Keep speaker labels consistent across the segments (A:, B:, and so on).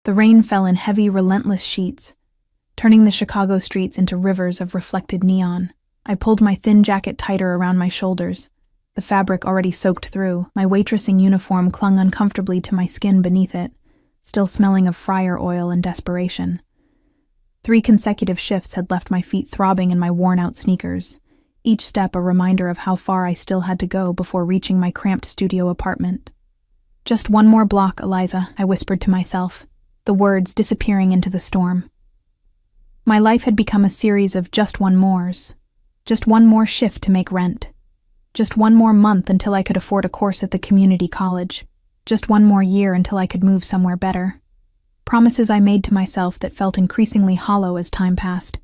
A: The rain fell in heavy, relentless sheets, turning the Chicago streets into rivers of reflected neon. I pulled my thin jacket tighter around my shoulders, the fabric already soaked through. My waitressing uniform clung uncomfortably to my skin beneath it, still smelling of fryer oil and desperation. 3 consecutive shifts had left my feet throbbing in my worn-out sneakers, each step a reminder of how far I still had to go before reaching my cramped studio apartment. "Just one more block, Eliza," I whispered to myself, the words disappearing into the storm. My life had become a series of just one mores. Just one more shift to make rent. Just one more month until I could afford a course at the community college. Just one more year until I could move somewhere better. Promises I made to myself that felt increasingly hollow as time passed.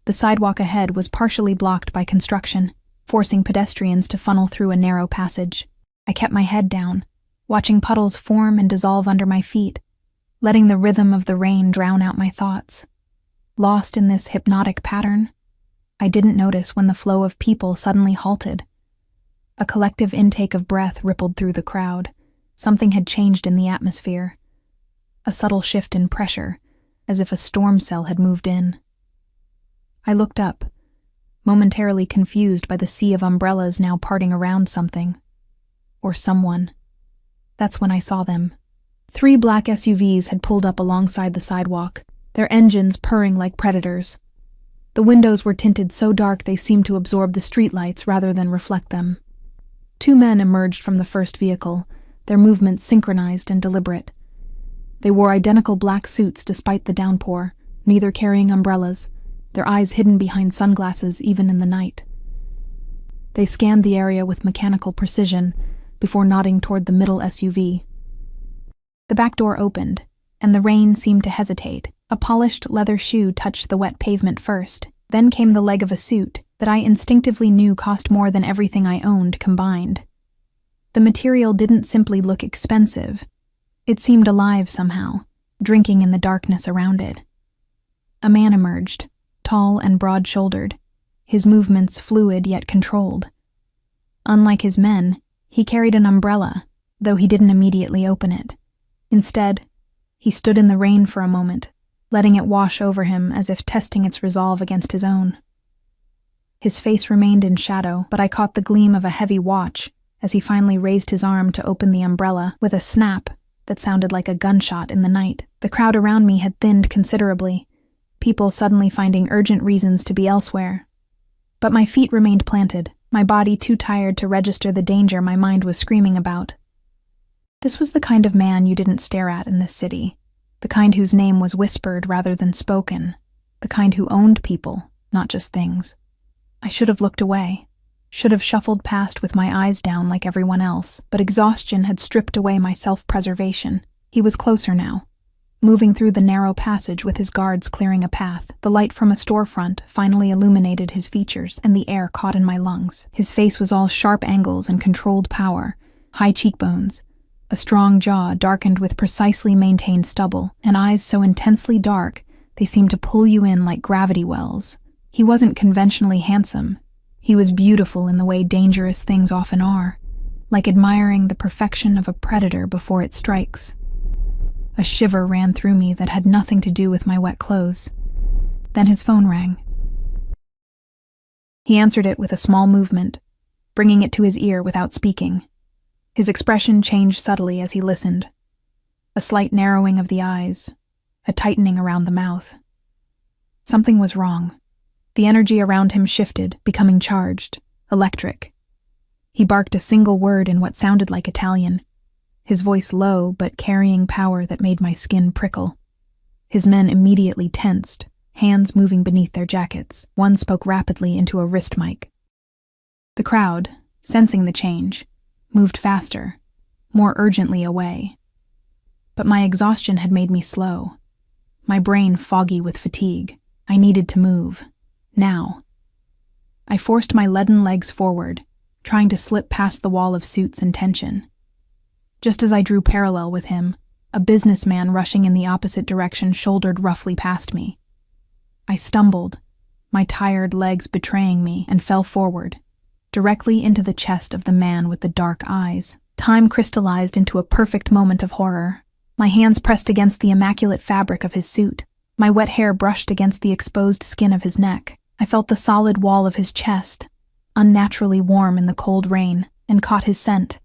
A: The sidewalk ahead was partially blocked by construction, forcing pedestrians to funnel through a narrow passage. I kept my head down, watching puddles form and dissolve under my feet, letting the rhythm of the rain drown out my thoughts. Lost in this hypnotic pattern, I didn't notice when the flow of people suddenly halted. A collective intake of breath rippled through the crowd. Something had changed in the atmosphere. A subtle shift in pressure, as if a storm cell had moved in. I looked up, momentarily confused by the sea of umbrellas now parting around something. Or someone. That's when I saw them. 3 black SUVs had pulled up alongside the sidewalk, their engines purring like predators. The windows were tinted so dark they seemed to absorb the streetlights rather than reflect them. 2 men emerged from the first vehicle, their movements synchronized and deliberate. They wore identical black suits despite the downpour, neither carrying umbrellas, their eyes hidden behind sunglasses even in the night. They scanned the area with mechanical precision before nodding toward the middle SUV. The back door opened, and the rain seemed to hesitate. A polished leather shoe touched the wet pavement first, then came the leg of a suit that I instinctively knew cost more than everything I owned combined. The material didn't simply look expensive. It seemed alive somehow, drinking in the darkness around it. A man emerged, tall and broad-shouldered, his movements fluid yet controlled. Unlike his men, he carried an umbrella, though he didn't immediately open it. Instead, he stood in the rain for a moment, letting it wash over him as if testing its resolve against his own. His face remained in shadow, but I caught the gleam of a heavy watch as he finally raised his arm to open the umbrella with a snap that sounded like a gunshot in the night. The crowd around me had thinned considerably, people suddenly finding urgent reasons to be elsewhere. But my feet remained planted, my body too tired to register the danger my mind was screaming about. This was the kind of man you didn't stare at in this city, the kind whose name was whispered rather than spoken, the kind who owned people, not just things. I should have looked away, should have shuffled past with my eyes down like everyone else, but exhaustion had stripped away my self-preservation. He was closer now, moving through the narrow passage with his guards clearing a path. The light from a storefront finally illuminated his features, and the air caught in my lungs. His face was all sharp angles and controlled power, high cheekbones, a strong jaw darkened with precisely maintained stubble, and eyes so intensely dark they seemed to pull you in like gravity wells. He wasn't conventionally handsome. He was beautiful in the way dangerous things often are, like admiring the perfection of a predator before it strikes. A shiver ran through me that had nothing to do with my wet clothes. Then his phone rang. He answered it with a small movement, bringing it to his ear without speaking. His expression changed subtly as he listened. A slight narrowing of the eyes, a tightening around the mouth. Something was wrong. The energy around him shifted, becoming charged, electric. He barked a single word in what sounded like Italian, his voice low but carrying power that made my skin prickle. His men immediately tensed, hands moving beneath their jackets. One spoke rapidly into a wrist mic. The crowd, sensing the change, moved faster, more urgently away. But my exhaustion had made me slow, my brain foggy with fatigue. I needed to move. Now. I forced my leaden legs forward, trying to slip past the wall of suits and tension. Just as I drew parallel with him, a businessman rushing in the opposite direction shouldered roughly past me. I stumbled, my tired legs betraying me, and fell forward, directly into the chest of the man with the dark eyes. Time crystallized into a perfect moment of horror. My hands pressed against the immaculate fabric of his suit. My wet hair brushed against the exposed skin of his neck. I felt the solid wall of his chest, unnaturally warm in the cold rain, and caught his scent.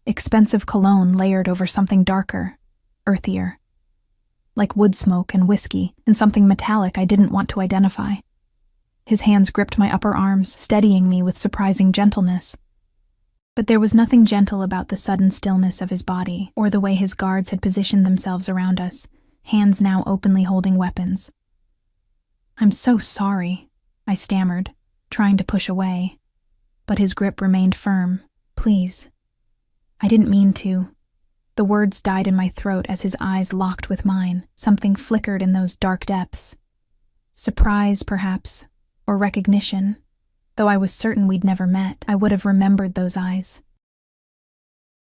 A: Expensive cologne layered over something darker, earthier. Like wood smoke and whiskey, and something metallic I didn't want to identify. His hands gripped my upper arms, steadying me with surprising gentleness. But there was nothing gentle about the sudden stillness of his body, or the way his guards had positioned themselves around us, hands now openly holding weapons. "I'm so sorry," I stammered, trying to push away. But his grip remained firm. "Please. I didn't mean to." The words died in my throat as his eyes locked with mine. Something flickered in those dark depths. Surprise, perhaps, or recognition. Though I was certain we'd never met, I would have remembered those eyes.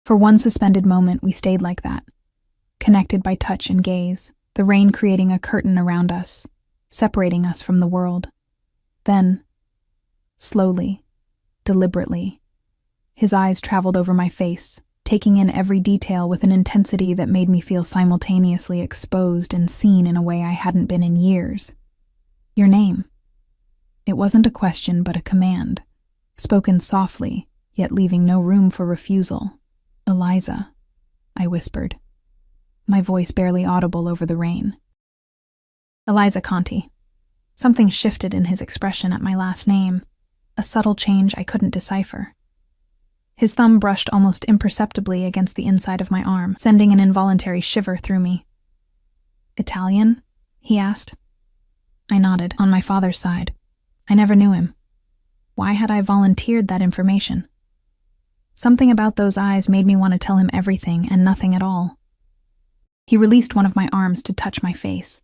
A: For one suspended moment, we stayed like that, connected by touch and gaze, the rain creating a curtain around us, separating us from the world. Then, slowly, deliberately, his eyes traveled over my face, taking in every detail with an intensity that made me feel simultaneously exposed and seen in a way I hadn't been in years. "Your name." It wasn't a question but a command, spoken softly, yet leaving no room for refusal. "Eliza," I whispered, my voice barely audible over the rain. "Eliza Conti." Something shifted in his expression at my last name, a subtle change I couldn't decipher. His thumb brushed almost imperceptibly against the inside of my arm, sending an involuntary shiver through me. "Italian?" he asked. I nodded. "On my father's side. I never knew him." Why had I volunteered that information? Something about those eyes made me want to tell him everything and nothing at all. He released one of my arms to touch my face,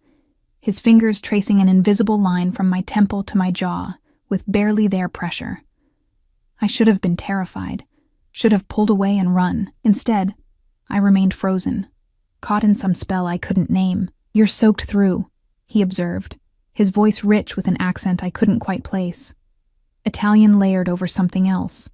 A: his fingers tracing an invisible line from my temple to my jaw, with barely there pressure. I should have been terrified, should have pulled away and run. Instead, I remained frozen, caught in some spell I couldn't name. "You're soaked through," he observed, his voice rich with an accent I couldn't quite place. Italian layered over something else.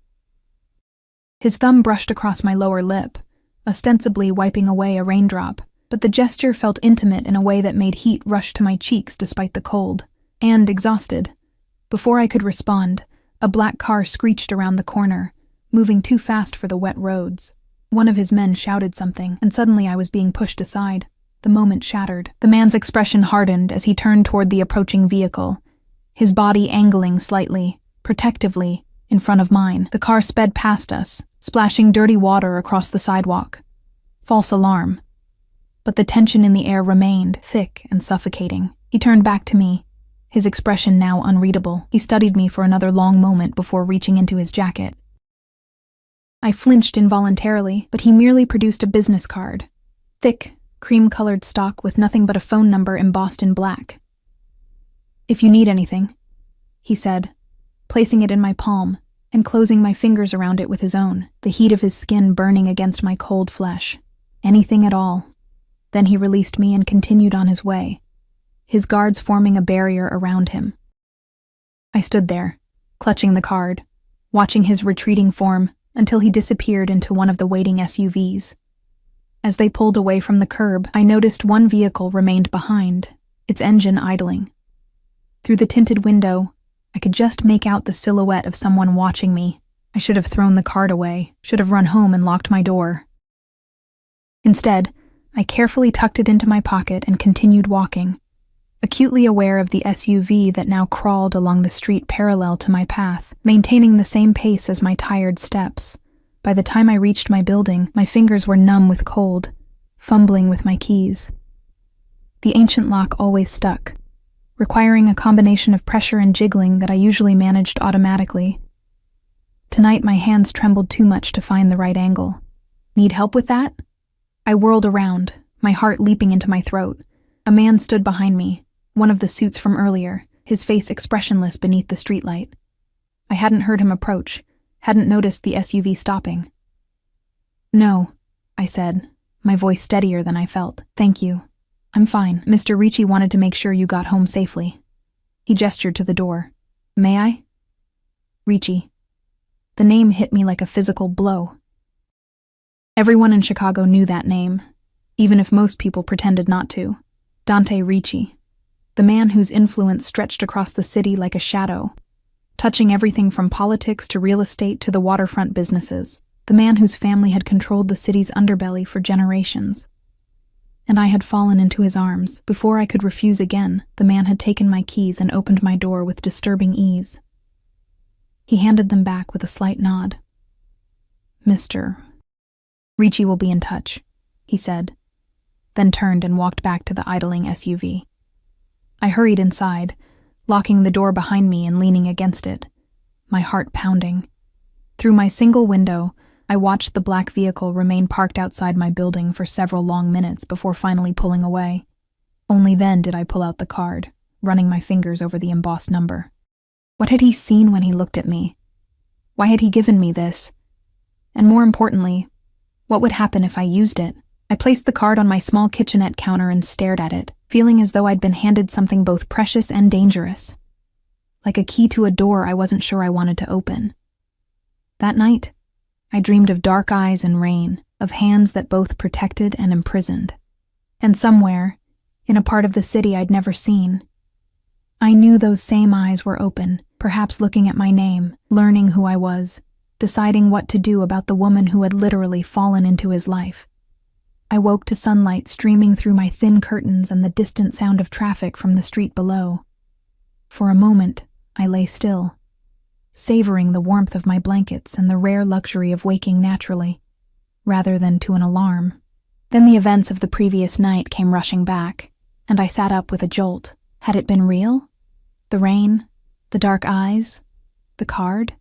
A: His thumb brushed across my lower lip, ostensibly wiping away a raindrop, but the gesture felt intimate in a way that made heat rush to my cheeks despite the cold. And exhausted. Before I could respond, a black car screeched around the corner, moving too fast for the wet roads. One of his men shouted something, and suddenly I was being pushed aside. The moment shattered. The man's expression hardened as he turned toward the approaching vehicle, his body angling slightly, protectively, in front of mine. The car sped past us, splashing dirty water across the sidewalk. False alarm. But the tension in the air remained, thick and suffocating. He turned back to me, his expression now unreadable. He studied me for another long moment before reaching into his jacket. I flinched involuntarily, but he merely produced a business card. Thick, cream-colored stock with nothing but a phone number embossed in black. "If you need anything," he said, placing it in my palm and closing my fingers around it with his own, the heat of his skin burning against my cold flesh. "Anything at all." Then he released me and continued on his way, his guards forming a barrier around him. I stood there, clutching the card, watching his retreating form until he disappeared into one of the waiting SUVs. As they pulled away from the curb, I noticed one vehicle remained behind, its engine idling. Through the tinted window, I could just make out the silhouette of someone watching me. I should have thrown the card away, should have run home and locked my door. Instead, I carefully tucked it into my pocket and continued walking, acutely aware of the SUV that now crawled along the street parallel to my path, maintaining the same pace as my tired steps. By the time I reached my building, my fingers were numb with cold, fumbling with my keys. The ancient lock always stuck, requiring a combination of pressure and jiggling that I usually managed automatically. Tonight my hands trembled too much to find the right angle. "Need help with that?" I whirled around, my heart leaping into my throat. A man stood behind me, one of the suits from earlier, his face expressionless beneath the streetlight. I hadn't heard him approach, hadn't noticed the SUV stopping. "No," I said, my voice steadier than I felt. "Thank you. I'm fine. Mr. Ricci wanted to make sure you got home safely." He gestured to the door. "May I?" Ricci. The name hit me like a physical blow. Everyone in Chicago knew that name. even if most people pretended not to. Dante Ricci, the man whose influence stretched across the city like a shadow, touching everything from politics to real estate to the waterfront businesses, the man whose family had controlled the city's underbelly for generations. And I had fallen into his arms. Before I could refuse again, the man had taken my keys and opened my door with disturbing ease. He handed them back with a slight nod. "Mr. Ricci will be in touch," he said, then turned and walked back to the idling SUV. I hurried inside, locking the door behind me and leaning against it, my heart pounding. Through my single window, I watched the black vehicle remain parked outside my building for several long minutes before finally pulling away. Only then did I pull out the card, running my fingers over the embossed number. What had he seen when he looked at me? Why had he given me this? And more importantly, what would happen if I used it? I placed the card on my small kitchenette counter and stared at it, feeling as though I'd been handed something both precious and dangerous. Like a key to a door I wasn't sure I wanted to open. That night, I dreamed of dark eyes and rain, of hands that both protected and imprisoned. And somewhere, in a part of the city I'd never seen, I knew those same eyes were open, perhaps looking at my name, learning who I was, deciding what to do about the woman who had literally fallen into his life. I woke to sunlight streaming through my thin curtains and the distant sound of traffic from the street below. For a moment, I lay still, savoring the warmth of my blankets and the rare luxury of waking naturally, rather than to an alarm. Then the events of the previous night came rushing back, and I sat up with a jolt. Had it been real? The rain, the dark eyes, the card?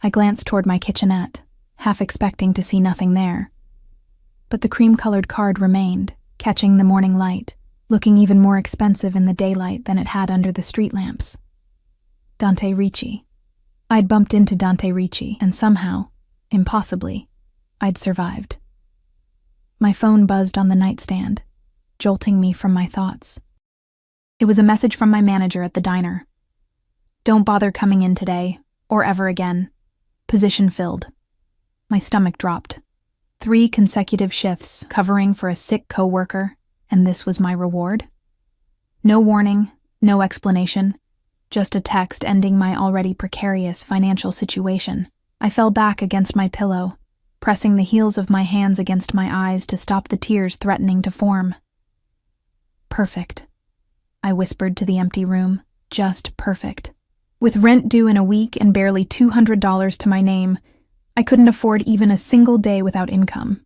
A: I glanced toward my kitchenette, half expecting to see nothing there. But the cream-colored card remained, catching the morning light, looking even more expensive in the daylight than it had under the street lamps. Dante Ricci. I'd bumped into Dante Ricci, and somehow, impossibly, I'd survived. My phone buzzed on the nightstand, jolting me from my thoughts. It was a message from my manager at the diner. "Don't bother coming in today, or ever again. Position filled." My stomach dropped. 3 consecutive shifts covering for a sick coworker, and this was my reward? No warning, no explanation. Just a text ending my already precarious financial situation. I fell back against my pillow, pressing the heels of my hands against my eyes to stop the tears threatening to form. "Perfect," I whispered to the empty room. "Just perfect." With rent due in a week and barely $200 to my name, I couldn't afford even a single day without income.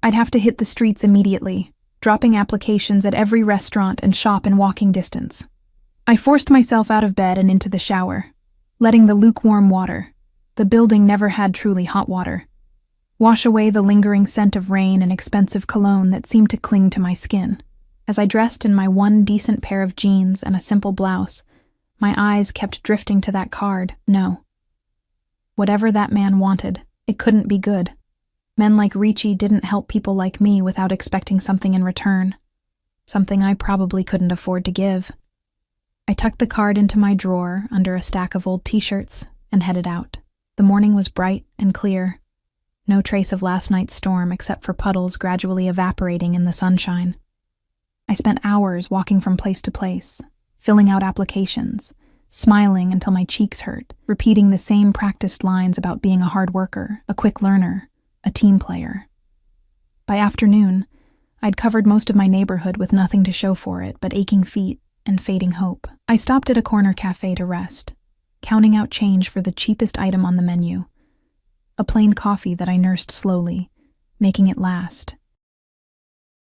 A: I'd have to hit the streets immediately, dropping applications at every restaurant and shop in walking distance. I forced myself out of bed and into the shower, letting the lukewarm water, the building never had truly hot water, wash away the lingering scent of rain and expensive cologne that seemed to cling to my skin. As I dressed in my one decent pair of jeans and a simple blouse, my eyes kept drifting to that card. No. Whatever that man wanted, it couldn't be good. Men like Ricci didn't help people like me without expecting something in return, something I probably couldn't afford to give. I tucked the card into my drawer under a stack of old t-shirts and headed out. The morning was bright and clear. No trace of last night's storm except for puddles gradually evaporating in the sunshine. I spent hours walking from place to place, filling out applications, smiling until my cheeks hurt, repeating the same practiced lines about being a hard worker, a quick learner, a team player. By afternoon, I'd covered most of my neighborhood with nothing to show for it but aching feet and fading hope. I stopped at a corner cafe to rest, counting out change for the cheapest item on the menu, a plain coffee that I nursed slowly, making it last.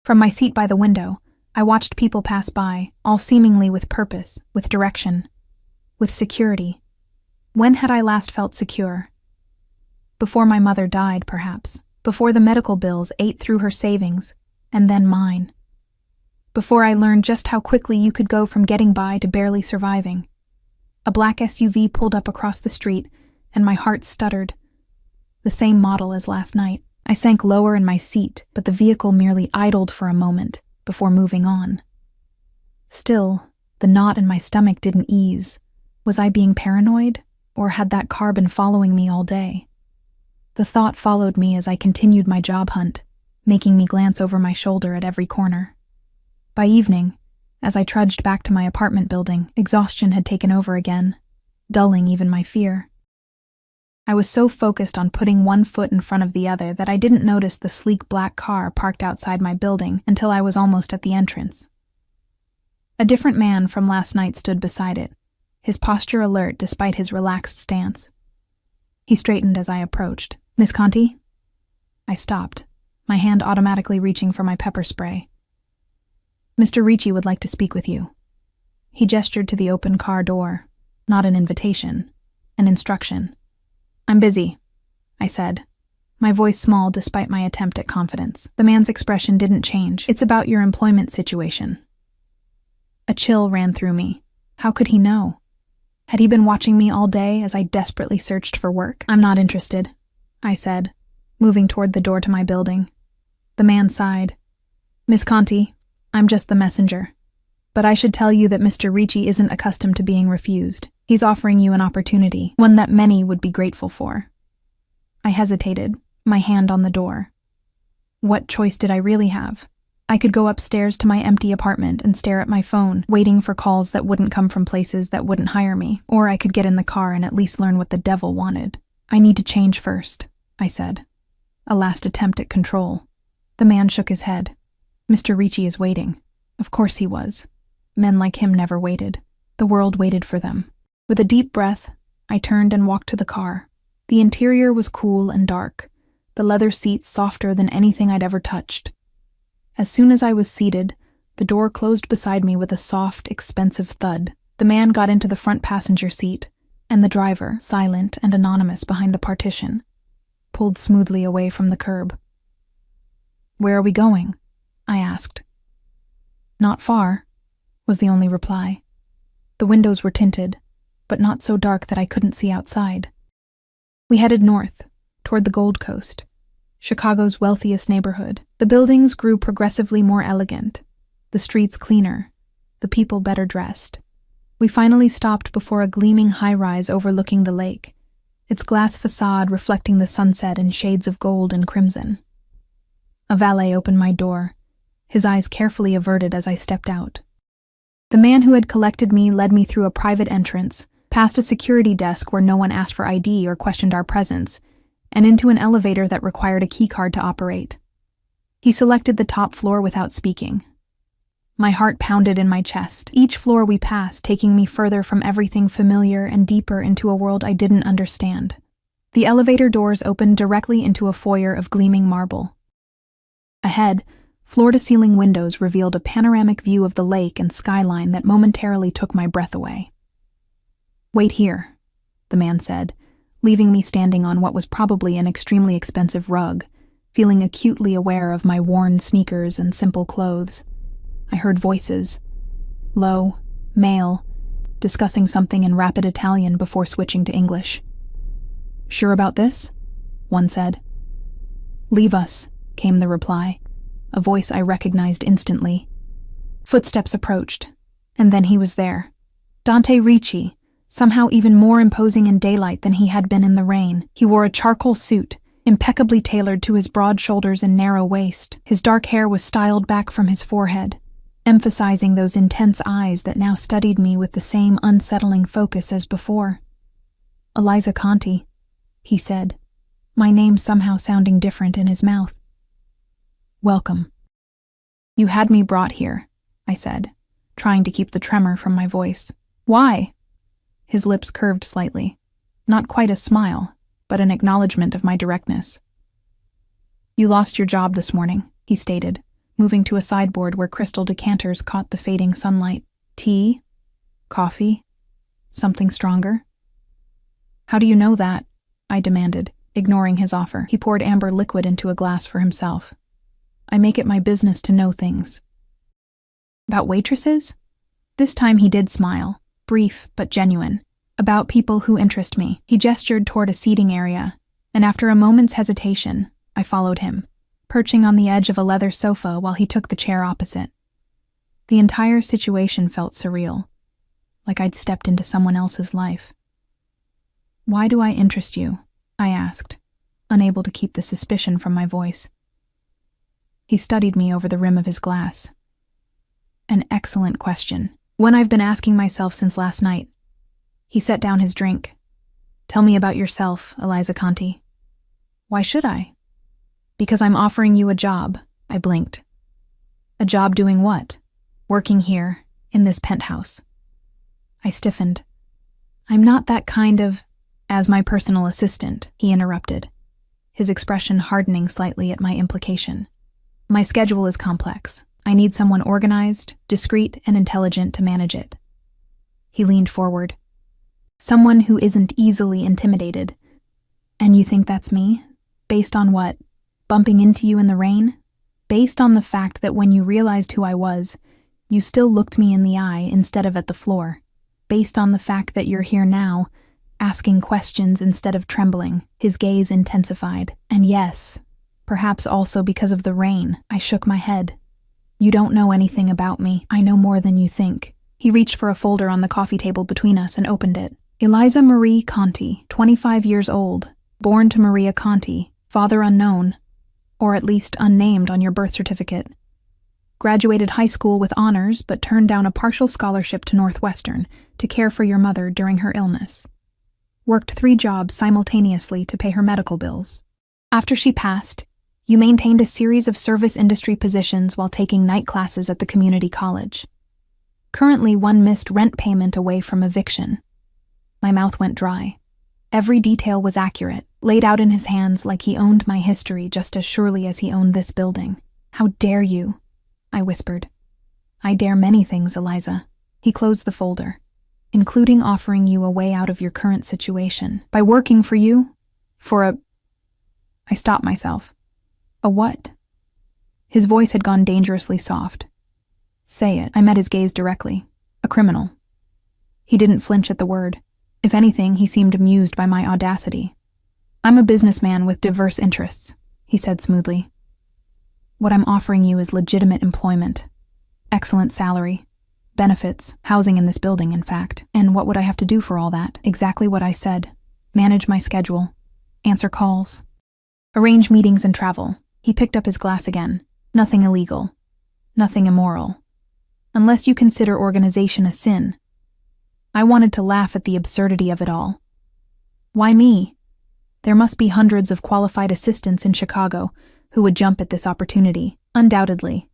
A: From my seat by the window, I watched people pass by, all seemingly with purpose, with direction, with security. When had I last felt secure? Before my mother died, perhaps. Before the medical bills ate through her savings, and then mine. Before I learned just how quickly you could go from getting by to barely surviving. A black SUV pulled up across the street, and my heart stuttered. The same model as last night. I sank lower in my seat, but the vehicle merely idled for a moment before moving on. Still, the knot in my stomach didn't ease. Was I being paranoid, or had that car been following me all day? The thought followed me as I continued my job hunt, making me glance over my shoulder at every corner. By evening, as I trudged back to my apartment building, exhaustion had taken over again, dulling even my fear. I was so focused on putting one foot in front of the other that I didn't notice the sleek black car parked outside my building until I was almost at the entrance. A different man from last night stood beside it, his posture alert despite his relaxed stance. He straightened as I approached. "Miss Conti?" I stopped, my hand automatically reaching for my pepper spray. "Mr. Ricci would like to speak with you." He gestured to the open car door, not an invitation, an instruction. "I'm busy," I said, my voice small despite my attempt at confidence. The man's expression didn't change. "It's about your employment situation." A chill ran through me. How could he know? Had he been watching me all day as I desperately searched for work? "I'm not interested," I said, moving toward the door to my building. The man sighed. "Miss Conti, I'm just the messenger. But I should tell you that Mr. Ricci isn't accustomed to being refused. He's offering you an opportunity, one that many would be grateful for." I hesitated, my hand on the door. What choice did I really have? I could go upstairs to my empty apartment and stare at my phone, waiting for calls that wouldn't come from places that wouldn't hire me, or I could get in the car and at least learn what the devil wanted. "I need to change first," I said. A last attempt at control. The man shook his head. "Mr. Ricci is waiting." Of course he was. Men like him never waited. The world waited for them. With a deep breath, I turned and walked to the car. The interior was cool and dark, the leather seats softer than anything I'd ever touched. As soon as I was seated, the door closed beside me with a soft, expensive thud. The man got into the front passenger seat, and the driver, silent and anonymous behind the partition, pulled smoothly away from the curb. "Where are we going?" I asked. "Not far," was the only reply. The windows were tinted, but not so dark that I couldn't see outside. We headed north, toward the Gold Coast, Chicago's wealthiest neighborhood. The buildings grew progressively more elegant, the streets cleaner, the people better dressed. We finally stopped before a gleaming high-rise overlooking the lake, its glass facade reflecting the sunset in shades of gold and crimson. A valet opened my door, his eyes carefully averted as I stepped out. The man who had collected me led me through a private entrance, past a security desk where no one asked for ID or questioned our presence, and into an elevator that required a keycard to operate. He selected the top floor without speaking. My heart pounded in my chest, each floor we passed taking me further from everything familiar and deeper into a world I didn't understand. The elevator doors opened directly into a foyer of gleaming marble. Ahead, floor-to-ceiling windows revealed a panoramic view of the lake and skyline that momentarily took my breath away. "Wait here," the man said, leaving me standing on what was probably an extremely expensive rug, feeling acutely aware of my worn sneakers and simple clothes. I heard voices, low, male, discussing something in rapid Italian before switching to English. "Sure about this?" one said. "Leave us," came the reply, a voice I recognized instantly. Footsteps approached, and then he was there. Dante Ricci, somehow even more imposing in daylight than he had been in the rain. He wore a charcoal suit, impeccably tailored to his broad shoulders and narrow waist. His dark hair was styled back from his forehead, emphasizing those intense eyes that now studied me with the same unsettling focus as before. "Eliza Conti," he said, my name somehow sounding different in his mouth. "Welcome." "You had me brought here," I said, trying to keep the tremor from my voice. "Why?" His lips curved slightly. Not quite a smile, but an acknowledgement of my directness. "You lost your job this morning," he stated, moving to a sideboard where crystal decanters caught the fading sunlight. "Tea? Coffee? Something stronger?" "How do you know that?" I demanded, ignoring his offer. He poured amber liquid into a glass for himself. "I make it my business to know things." "About waitresses?" This time he did smile, brief but genuine. "About people who interest me." He gestured toward a seating area, and after a moment's hesitation, I followed him, perching on the edge of a leather sofa while he took the chair opposite. The entire situation felt surreal, like I'd stepped into someone else's life. "Why do I interest you?" I asked, unable to keep the suspicion from my voice. He studied me over the rim of his glass. An excellent question. One I've been asking myself since last night. He set down his drink. Tell me about yourself, Eliza Conti. Why should I? Because I'm offering you a job, I blinked. A job doing what? Working here, in this penthouse. I stiffened. I'm not that kind of... As my personal assistant, he interrupted, his expression hardening slightly at my implication. My schedule is complex. I need someone organized, discreet, and intelligent to manage it. He leaned forward. Someone who isn't easily intimidated. And you think that's me? Based on what? Bumping into you in the rain? Based on the fact that when you realized who I was, you still looked me in the eye instead of at the floor. Based on the fact that you're here now, asking questions instead of trembling. His gaze intensified. And yes, perhaps also because of the rain, I shook my head. You don't know anything about me. I know more than you think. He reached for a folder on the coffee table between us and opened it. Eliza Marie Conti, 25 years old, born to Maria Conti, father unknown, or at least unnamed on your birth certificate. Graduated high school with honors but turned down a partial scholarship to Northwestern to care for your mother during her illness. Worked 3 jobs simultaneously to pay her medical bills. After she passed, you maintained a series of service industry positions while taking night classes at the community college. Currently, one missed rent payment away from eviction. My mouth went dry. Every detail was accurate, laid out in his hands like he owned my history just as surely as he owned this building. How dare you? I whispered. I dare many things, Eliza. He closed the folder. Including offering you a way out of your current situation. By working for you? I stopped myself. A what? His voice had gone dangerously soft. Say it. I met his gaze directly. A criminal. He didn't flinch at the word. If anything, he seemed amused by my audacity. I'm a businessman with diverse interests, he said smoothly. What I'm offering you is legitimate employment. Excellent salary. Benefits, housing in this building, in fact. And what would I have to do for all that? Exactly what I said. Manage my schedule. Answer calls. Arrange meetings and travel. He picked up his glass again. Nothing illegal. Nothing immoral. Unless you consider organization a sin. I wanted to laugh at the absurdity of it all. Why me? There must be hundreds of qualified assistants in Chicago who would jump at this opportunity, undoubtedly.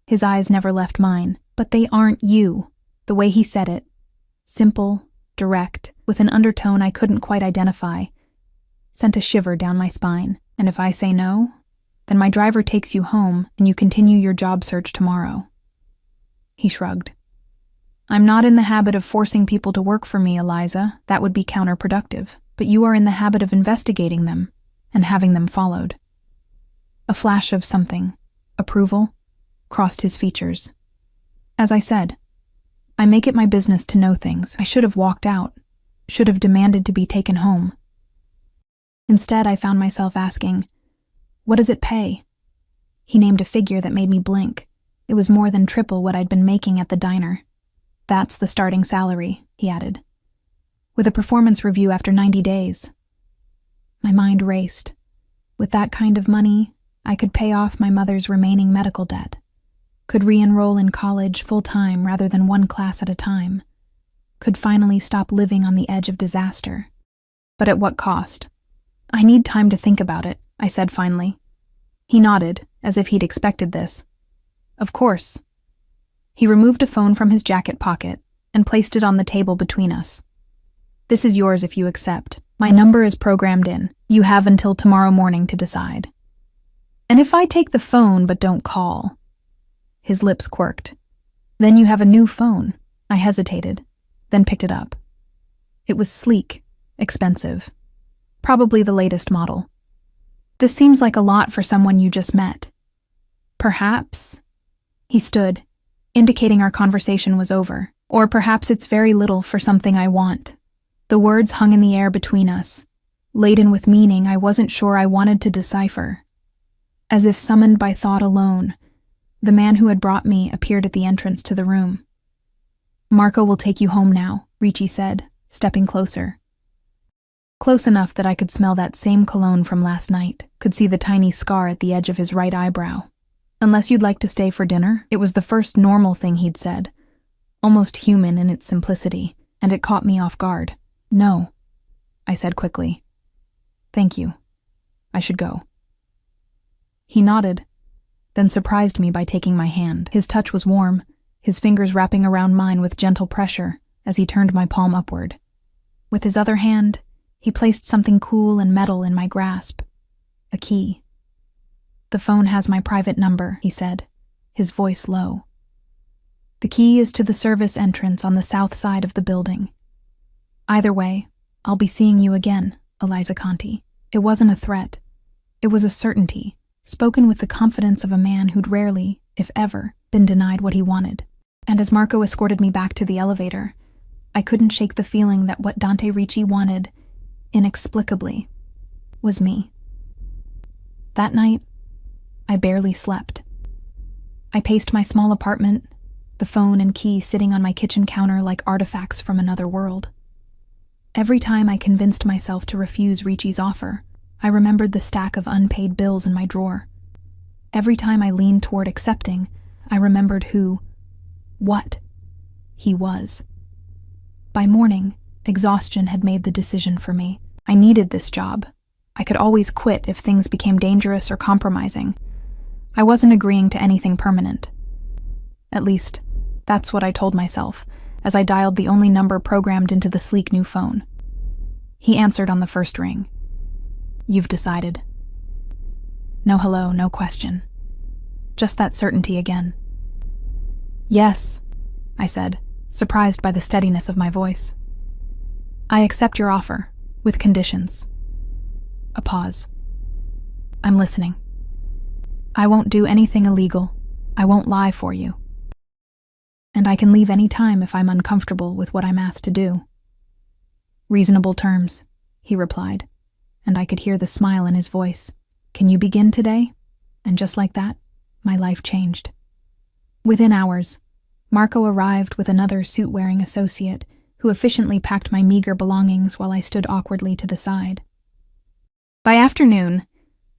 A: His eyes never left mine. But they aren't you. The way he said it. Simple, direct, with an undertone I couldn't quite identify, sent a shiver down my spine. And if I say no, then my driver takes you home and you continue your job search tomorrow. He shrugged. I'm not in the habit of forcing people to work for me, Eliza. That would be counterproductive. But you are in the habit of investigating them and having them followed. A flash of something, approval, crossed his features. As I said, I make it my business to know things. I should have walked out, should have demanded to be taken home. Instead, I found myself asking, what does it pay? He named a figure that made me blink. It was more than triple what I'd been making at the diner. That's the starting salary, he added, with a performance review after 90 days. My mind raced. With that kind of money, I could pay off my mother's remaining medical debt. Could re-enroll in college full-time rather than one class at a time. Could finally stop living on the edge of disaster. But at what cost? I need time to think about it, I said finally. He nodded, as if he'd expected this. Of course. He removed a phone from his jacket pocket and placed it on the table between us. This is yours if you accept. My number is programmed in. You have until tomorrow morning to decide. And if I take the phone but don't call? His lips quirked. Then you have a new phone. I hesitated, then picked it up. It was sleek, expensive. Probably the latest model. This seems like a lot for someone you just met. Perhaps. He stood, indicating our conversation was over. Or perhaps it's very little for something I want. The words hung in the air between us, laden with meaning I wasn't sure I wanted to decipher. As if summoned by thought alone, the man who had brought me appeared at the entrance to the room. Marco will take you home now, Ricci said, stepping closer. Close enough that I could smell that same cologne from last night, could see the tiny scar at the edge of his right eyebrow. Unless you'd like to stay for dinner? It was the first normal thing he'd said, almost human in its simplicity, and it caught me off guard. No, I said quickly. Thank you. I should go. He nodded, then surprised me by taking my hand. His touch was warm, his fingers wrapping around mine with gentle pressure as he turned my palm upward. With his other hand, he placed something cool and metal in my grasp. A key. The phone has my private number, he said, his voice low. The key is to the service entrance on the south side of the building. Either way, I'll be seeing you again, Eliza Conti. It wasn't a threat. It was a certainty, spoken with the confidence of a man who'd rarely, if ever, been denied what he wanted. And as Marco escorted me back to the elevator, I couldn't shake the feeling that what Dante Ricci wanted, inexplicably, was me. That night, I barely slept. I paced my small apartment, the phone and key sitting on my kitchen counter like artifacts from another world. Every time I convinced myself to refuse Ricci's offer, I remembered the stack of unpaid bills in my drawer. Every time I leaned toward accepting, I remembered what he was. By morning, exhaustion had made the decision for me. I needed this job. I could always quit if things became dangerous or compromising. I wasn't agreeing to anything permanent. At least, that's what I told myself as I dialed the only number programmed into the sleek new phone. He answered on the first ring. You've decided. No hello, no question. Just that certainty again. Yes, I said, surprised by the steadiness of my voice. I accept your offer, with conditions. A pause. I'm listening. I won't do anything illegal. I won't lie for you. And I can leave any time if I'm uncomfortable with what I'm asked to do. Reasonable terms, he replied, and I could hear the smile in his voice. Can you begin today? And just like that, my life changed. Within hours, Marco arrived with another suit-wearing associate who efficiently packed my meager belongings while I stood awkwardly to the side. By afternoon,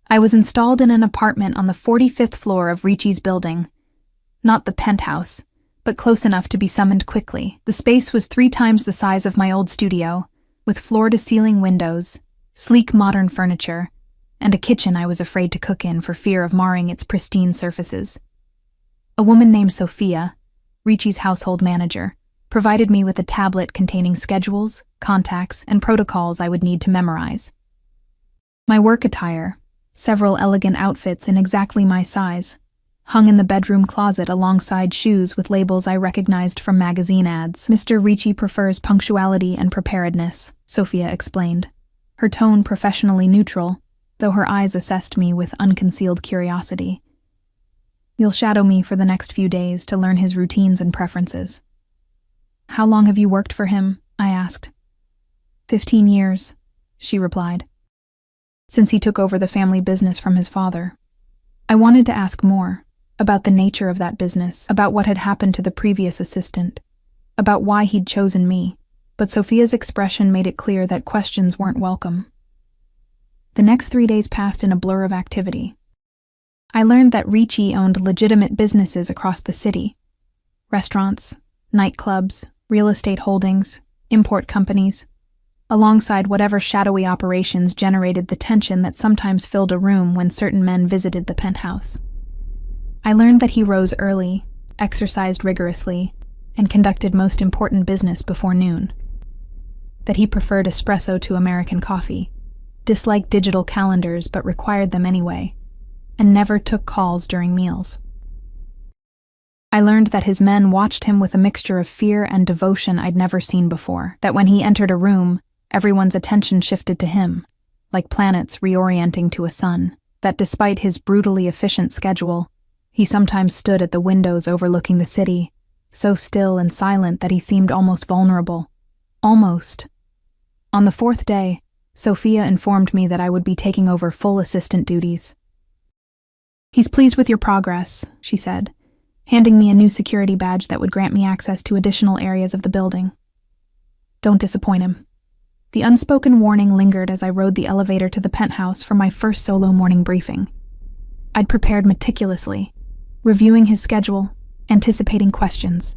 A: I was installed in an apartment on the 45th floor of Ricci's building. Not the penthouse, but close enough to be summoned quickly. The space was 3 times the size of my old studio, with floor-to-ceiling windows, sleek modern furniture, and a kitchen I was afraid to cook in for fear of marring its pristine surfaces. A woman named Sophia, Ricci's household manager, provided me with a tablet containing schedules, contacts, and protocols I would need to memorize. My work attire, several elegant outfits in exactly my size, hung in the bedroom closet alongside shoes with labels I recognized from magazine ads. Mr. Ricci prefers punctuality and preparedness, Sophia explained, her tone professionally neutral, though her eyes assessed me with unconcealed curiosity. You'll shadow me for the next few days to learn his routines and preferences. How long have you worked for him? I asked. 15 years, she replied, since he took over the family business from his father. I wanted to ask more, about the nature of that business, about what had happened to the previous assistant, about why he'd chosen me, but Sophia's expression made it clear that questions weren't welcome. The next 3 days passed in a blur of activity. I learned that Ricci owned legitimate businesses across the city. Restaurants, nightclubs, real estate holdings, import companies, alongside whatever shadowy operations generated the tension that sometimes filled a room when certain men visited the penthouse. I learned that he rose early, exercised rigorously, and conducted most important business before noon. That he preferred espresso to American coffee, disliked digital calendars but required them anyway, and never took calls during meals. I learned that his men watched him with a mixture of fear and devotion I'd never seen before, that when he entered a room, everyone's attention shifted to him, like planets reorienting to a sun, that despite his brutally efficient schedule, he sometimes stood at the windows overlooking the city, so still and silent that he seemed almost vulnerable. Almost. On the 4th day, Sophia informed me that I would be taking over full assistant duties. He's pleased with your progress, she said, handing me a new security badge that would grant me access to additional areas of the building. Don't disappoint him. The unspoken warning lingered as I rode the elevator to the penthouse for my first solo morning briefing. I'd prepared meticulously, reviewing his schedule, anticipating questions,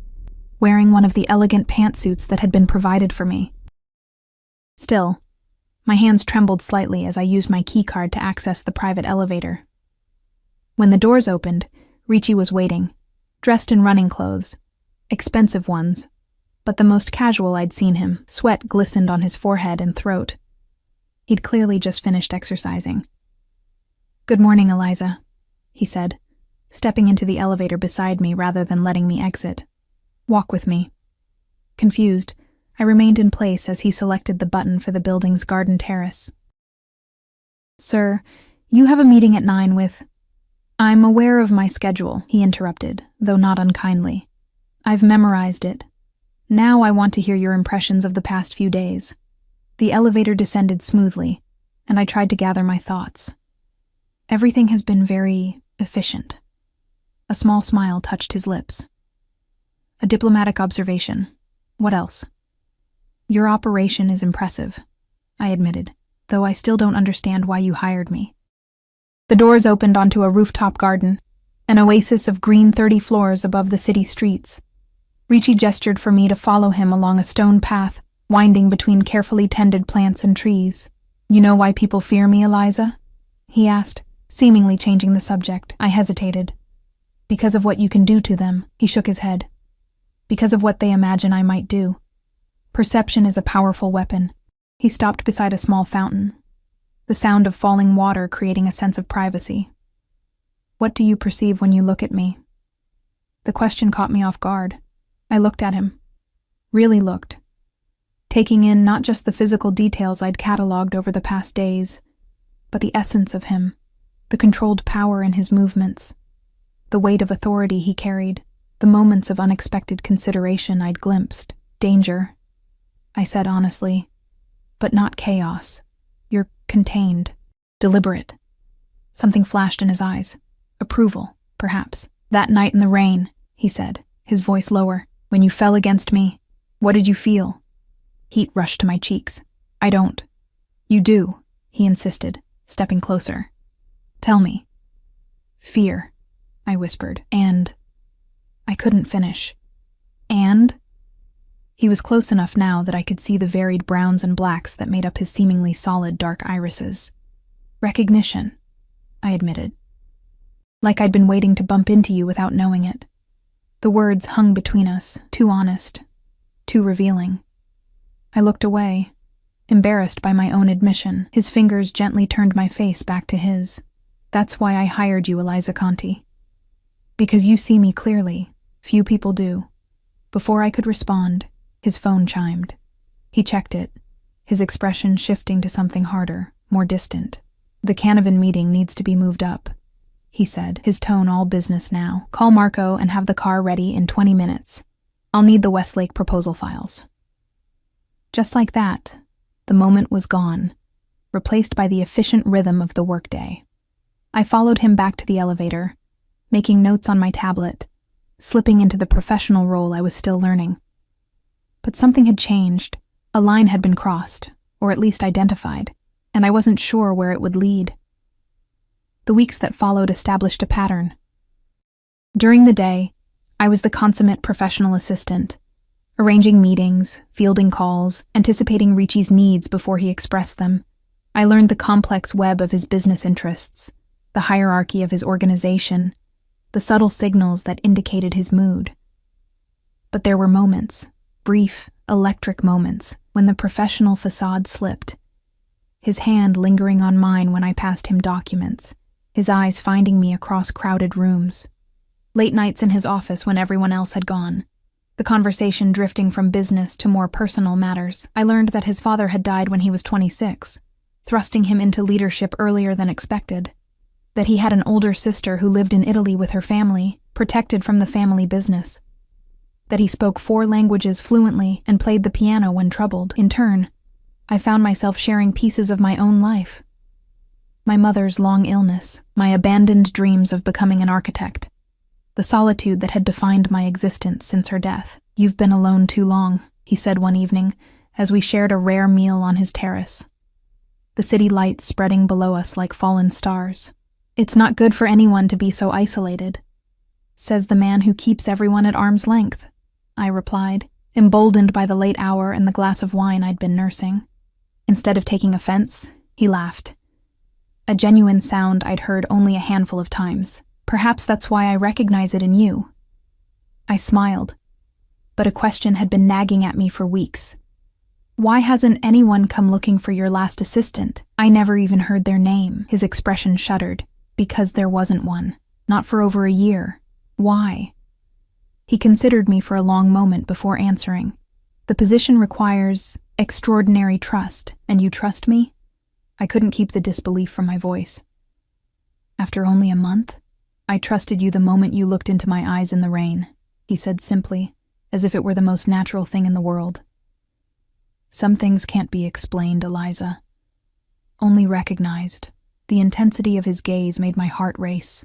A: wearing one of the elegant pantsuits that had been provided for me. Still, my hands trembled slightly as I used my keycard to access the private elevator. When the doors opened, Ricci was waiting, dressed in running clothes, expensive ones, but the most casual I'd seen him. Sweat glistened on his forehead and throat. He'd clearly just finished exercising. "Good morning, Eliza," he said, stepping into the elevator beside me rather than letting me exit. "Walk with me." Confused, I remained in place as he selected the button for the building's garden terrace. "Sir, you have a meeting at 9 with—" "I'm aware of my schedule," he interrupted, though not unkindly. "I've memorized it. Now I want to hear your impressions of the past few days." The elevator descended smoothly, and I tried to gather my thoughts. "Everything has been very efficient." A small smile touched his lips. "A diplomatic observation. What else?" "Your operation is impressive," I admitted, "though I still don't understand why you hired me." The doors opened onto a rooftop garden, an oasis of green 30 floors above the city streets. Ricci gestured for me to follow him along a stone path, winding between carefully tended plants and trees. "You know why people fear me, Eliza?" he asked, seemingly changing the subject. I hesitated. "Because of what you can do to them," he shook his head. "Because of what they imagine I might do. Perception is a powerful weapon." He stopped beside a small fountain, the sound of falling water creating a sense of privacy. "What do you perceive when you look at me?" The question caught me off guard. I looked at him. Really looked. Taking in not just the physical details I'd catalogued over the past days, but the essence of him, the controlled power in his movements, the weight of authority he carried, the moments of unexpected consideration I'd glimpsed. "Danger," I said honestly, "but not chaos. You're contained, deliberate." Something flashed in his eyes. Approval, perhaps. "That night in the rain," he said, his voice lower, "when you fell against me, what did you feel?" Heat rushed to my cheeks. "I don't." "You do," he insisted, stepping closer. "Tell me." "Fear," I whispered, "and—" I couldn't finish. "And?" He was close enough now that I could see the varied browns and blacks that made up his seemingly solid dark irises. "Recognition," I admitted. "Like I'd been waiting to bump into you without knowing it." The words hung between us, too honest, too revealing. I looked away, embarrassed by my own admission. His fingers gently turned my face back to his. "That's why I hired you, Eliza Conti. Because you see me clearly. Few people do." Before I could respond, his phone chimed. He checked it, his expression shifting to something harder, more distant. "The Canavan meeting needs to be moved up," he said, his tone all business now. "Call Marco and have the car ready in 20 minutes. I'll need the Westlake proposal files." Just like that, the moment was gone, replaced by the efficient rhythm of the workday. I followed him back to the elevator, making notes on my tablet, slipping into the professional role I was still learning. But something had changed. A line had been crossed, or at least identified, and I wasn't sure where it would lead. The weeks that followed established a pattern. During the day, I was the consummate professional assistant, arranging meetings, fielding calls, anticipating Ricci's needs before he expressed them. I learned the complex web of his business interests, the hierarchy of his organization, the subtle signals that indicated his mood. But there were moments, brief, electric moments, when the professional facade slipped, his hand lingering on mine when I passed him documents, his eyes finding me across crowded rooms. Late nights in his office when everyone else had gone, the conversation drifting from business to more personal matters. I learned that his father had died when he was 26, thrusting him into leadership earlier than expected, that he had an older sister who lived in Italy with her family, protected from the family business, that he spoke 4 languages fluently and played the piano when troubled. In turn, I found myself sharing pieces of my own life. My mother's long illness, my abandoned dreams of becoming an architect, the solitude that had defined my existence since her death. "You've been alone too long," he said one evening, as we shared a rare meal on his terrace, the city lights spreading below us like fallen stars. "It's not good for anyone to be so isolated." Says the man who keeps everyone at arm's length, I replied, emboldened by the late hour and the glass of wine I'd been nursing. Instead of taking offense, he laughed. A genuine sound I'd heard only a handful of times. Perhaps that's why I recognize it in you. I smiled, but a question had been nagging at me for weeks. Why hasn't anyone come looking for your last assistant? I never even heard their name. His expression shuddered. Because there wasn't one. Not for over a year. Why? He considered me for a long moment before answering. The position requires extraordinary trust, and you trust me? I couldn't keep the disbelief from my voice. After only a month? I trusted you the moment you looked into my eyes in the rain, he said simply, as if it were the most natural thing in the world. Some things can't be explained, Eliza. Only recognized. The intensity of his gaze made my heart race.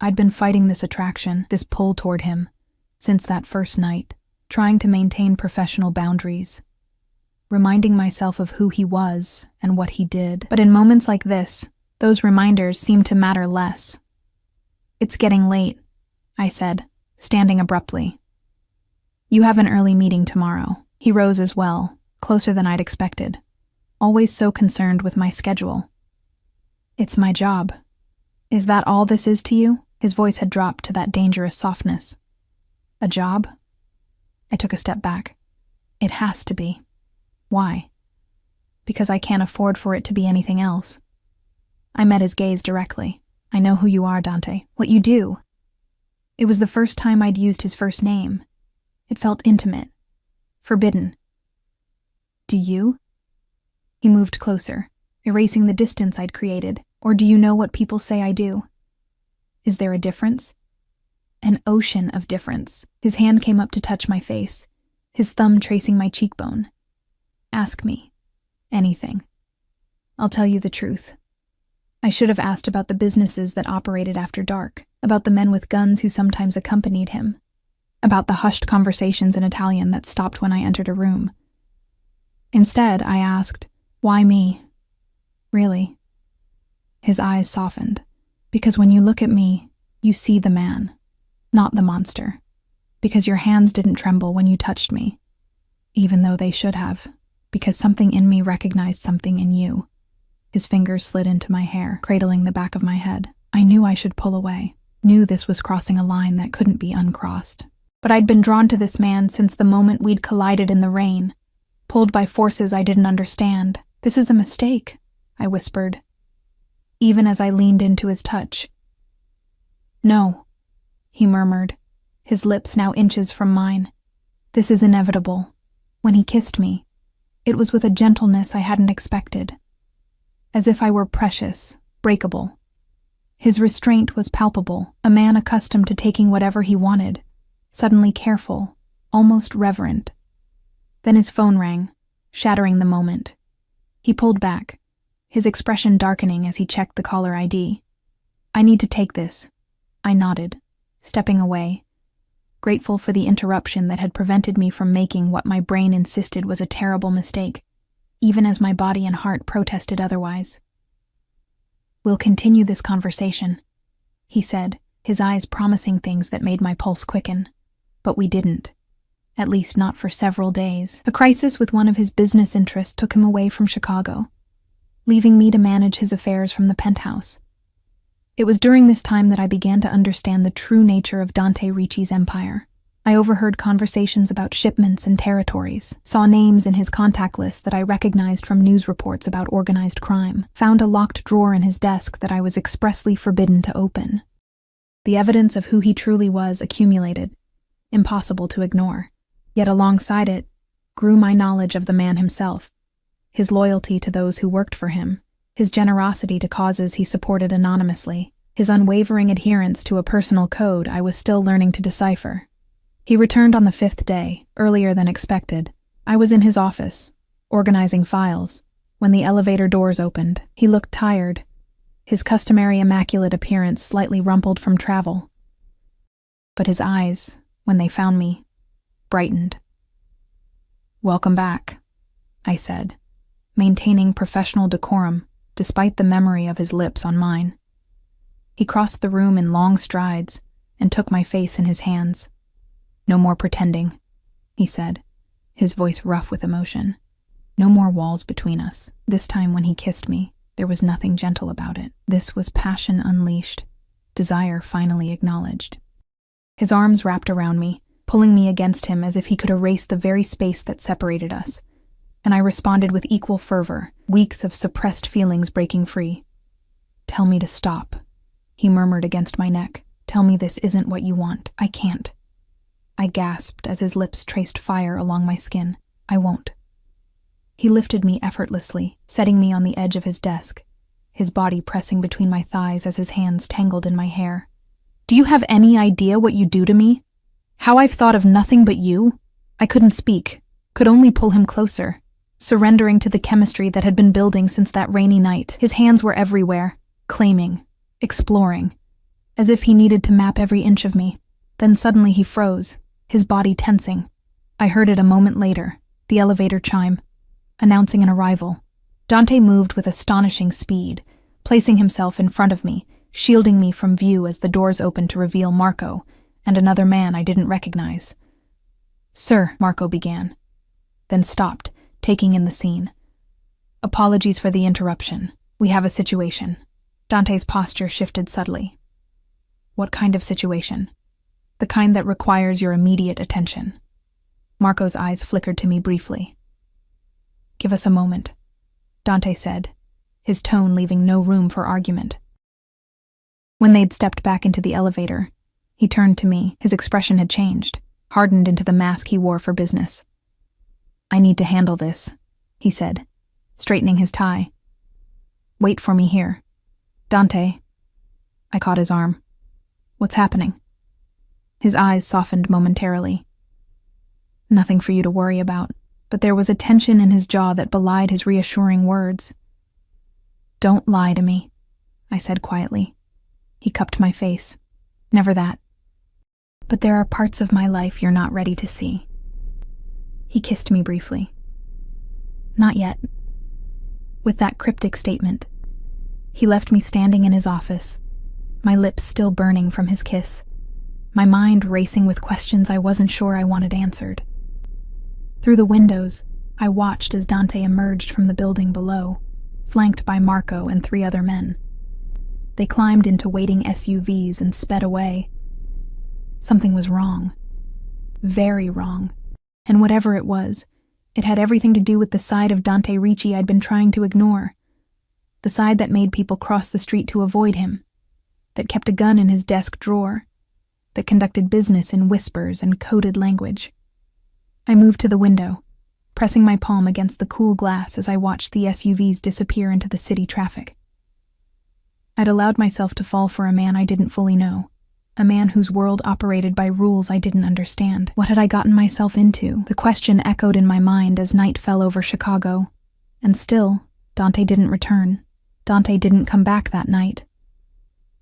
A: I'd been fighting this attraction, this pull toward him, since that first night, trying to maintain professional boundaries, reminding myself of who he was and what he did. But in moments like this, those reminders seemed to matter less. It's getting late, I said, standing abruptly. You have an early meeting tomorrow. He rose as well, closer than I'd expected, always so concerned with my schedule. It's my job. Is that all this is to you? His voice had dropped to that dangerous softness. A job? I took a step back. It has to be. Why? Because I can't afford for it to be anything else. I met his gaze directly. I know who you are, Dante. What you do. It was the first time I'd used his first name. It felt intimate. Forbidden. Do you? He moved closer, erasing the distance I'd created. Or do you know what people say I do? Is there a difference? An ocean of difference. His hand came up to touch my face, his thumb tracing my cheekbone. Ask me. Anything. I'll tell you the truth. I should have asked about the businesses that operated after dark, about the men with guns who sometimes accompanied him, about the hushed conversations in Italian that stopped when I entered a room. Instead, I asked, why me? Really? His eyes softened, because when you look at me, you see the man, not the monster, because your hands didn't tremble when you touched me, even though they should have, because something in me recognized something in you. His fingers slid into my hair, cradling the back of my head. I knew I should pull away, knew this was crossing a line that couldn't be uncrossed. But I'd been drawn to this man since the moment we'd collided in the rain, pulled by forces I didn't understand. This is a mistake, I whispered, even as I leaned into his touch. No, he murmured, his lips now inches from mine. This is inevitable. When he kissed me, it was with a gentleness I hadn't expected, as if I were precious, breakable. His restraint was palpable, a man accustomed to taking whatever he wanted, suddenly careful, almost reverent. Then his phone rang, shattering the moment. He pulled back, his expression darkening as he checked the caller ID. I need to take this. I nodded, stepping away, grateful for the interruption that had prevented me from making what my brain insisted was a terrible mistake, even as my body and heart protested otherwise. We'll continue this conversation, he said, his eyes promising things that made my pulse quicken. But we didn't. At least not for several days. A crisis with one of his business interests took him away from Chicago, leaving me to manage his affairs from the penthouse. It was during this time that I began to understand the true nature of Dante Ricci's empire. I overheard conversations about shipments and territories, saw names in his contact list that I recognized from news reports about organized crime, found a locked drawer in his desk that I was expressly forbidden to open. The evidence of who he truly was accumulated, impossible to ignore. Yet alongside it grew my knowledge of the man himself, his loyalty to those who worked for him, his generosity to causes he supported anonymously, his unwavering adherence to a personal code I was still learning to decipher. He returned on the 5th day, earlier than expected. I was in his office, organizing files, when the elevator doors opened. He looked tired, his customary immaculate appearance slightly rumpled from travel. But his eyes, when they found me, brightened. Welcome back, I said, maintaining professional decorum despite the memory of his lips on mine. He crossed the room in long strides and took my face in his hands. "No more pretending," he said, his voice rough with emotion. "No more walls between us." This time when he kissed me, there was nothing gentle about it. This was passion unleashed, desire finally acknowledged. His arms wrapped around me, pulling me against him as if he could erase the very space that separated us, and I responded with equal fervor, weeks of suppressed feelings breaking free. "Tell me to stop," he murmured against my neck. "Tell me this isn't what you want. I can't." I gasped as his lips traced fire along my skin. "I won't." He lifted me effortlessly, setting me on the edge of his desk, his body pressing between my thighs as his hands tangled in my hair. "Do you have any idea what you do to me? How I've thought of nothing but you?" I couldn't speak, could only pull him closer, surrendering to the chemistry that had been building since that rainy night. His hands were everywhere, claiming, exploring, as if he needed to map every inch of me. Then suddenly he froze, his body tensing. I heard it a moment later, the elevator chime, announcing an arrival. Dante moved with astonishing speed, placing himself in front of me, shielding me from view as the doors opened to reveal Marco and another man I didn't recognize. "Sir," Marco began, then stopped, taking in the scene. "Apologies for the interruption. We have a situation." Dante's posture shifted subtly. "What kind of situation?" "The kind that requires your immediate attention." Marco's eyes flickered to me briefly. "Give us a moment," Dante said, his tone leaving no room for argument. When they'd stepped back into the elevator, he turned to me. His expression had changed, hardened into the mask he wore for business. "I need to handle this," he said, straightening his tie. "Wait for me here." "Dante." I caught his arm. "What's happening?" His eyes softened momentarily. "Nothing for you to worry about," but there was a tension in his jaw that belied his reassuring words. "Don't lie to me," I said quietly. He cupped my face. "Never that. But there are parts of my life you're not ready to see." He kissed me briefly. "Not yet." With that cryptic statement, he left me standing in his office, my lips still burning from his kiss, my mind racing with questions I wasn't sure I wanted answered. Through the windows, I watched as Dante emerged from the building below, flanked by Marco and 3 other men. They climbed into waiting SUVs and sped away. Something was wrong. Very wrong. And whatever it was, it had everything to do with the side of Dante Ricci I'd been trying to ignore. The side that made people cross the street to avoid him, that kept a gun in his desk drawer, that conducted business in whispers and coded language. I moved to the window, pressing my palm against the cool glass as I watched the SUVs disappear into the city traffic. I'd allowed myself to fall for a man I didn't fully know, a man whose world operated by rules I didn't understand. What had I gotten myself into? The question echoed in my mind as night fell over Chicago. And still, Dante didn't return. Dante didn't come back that night.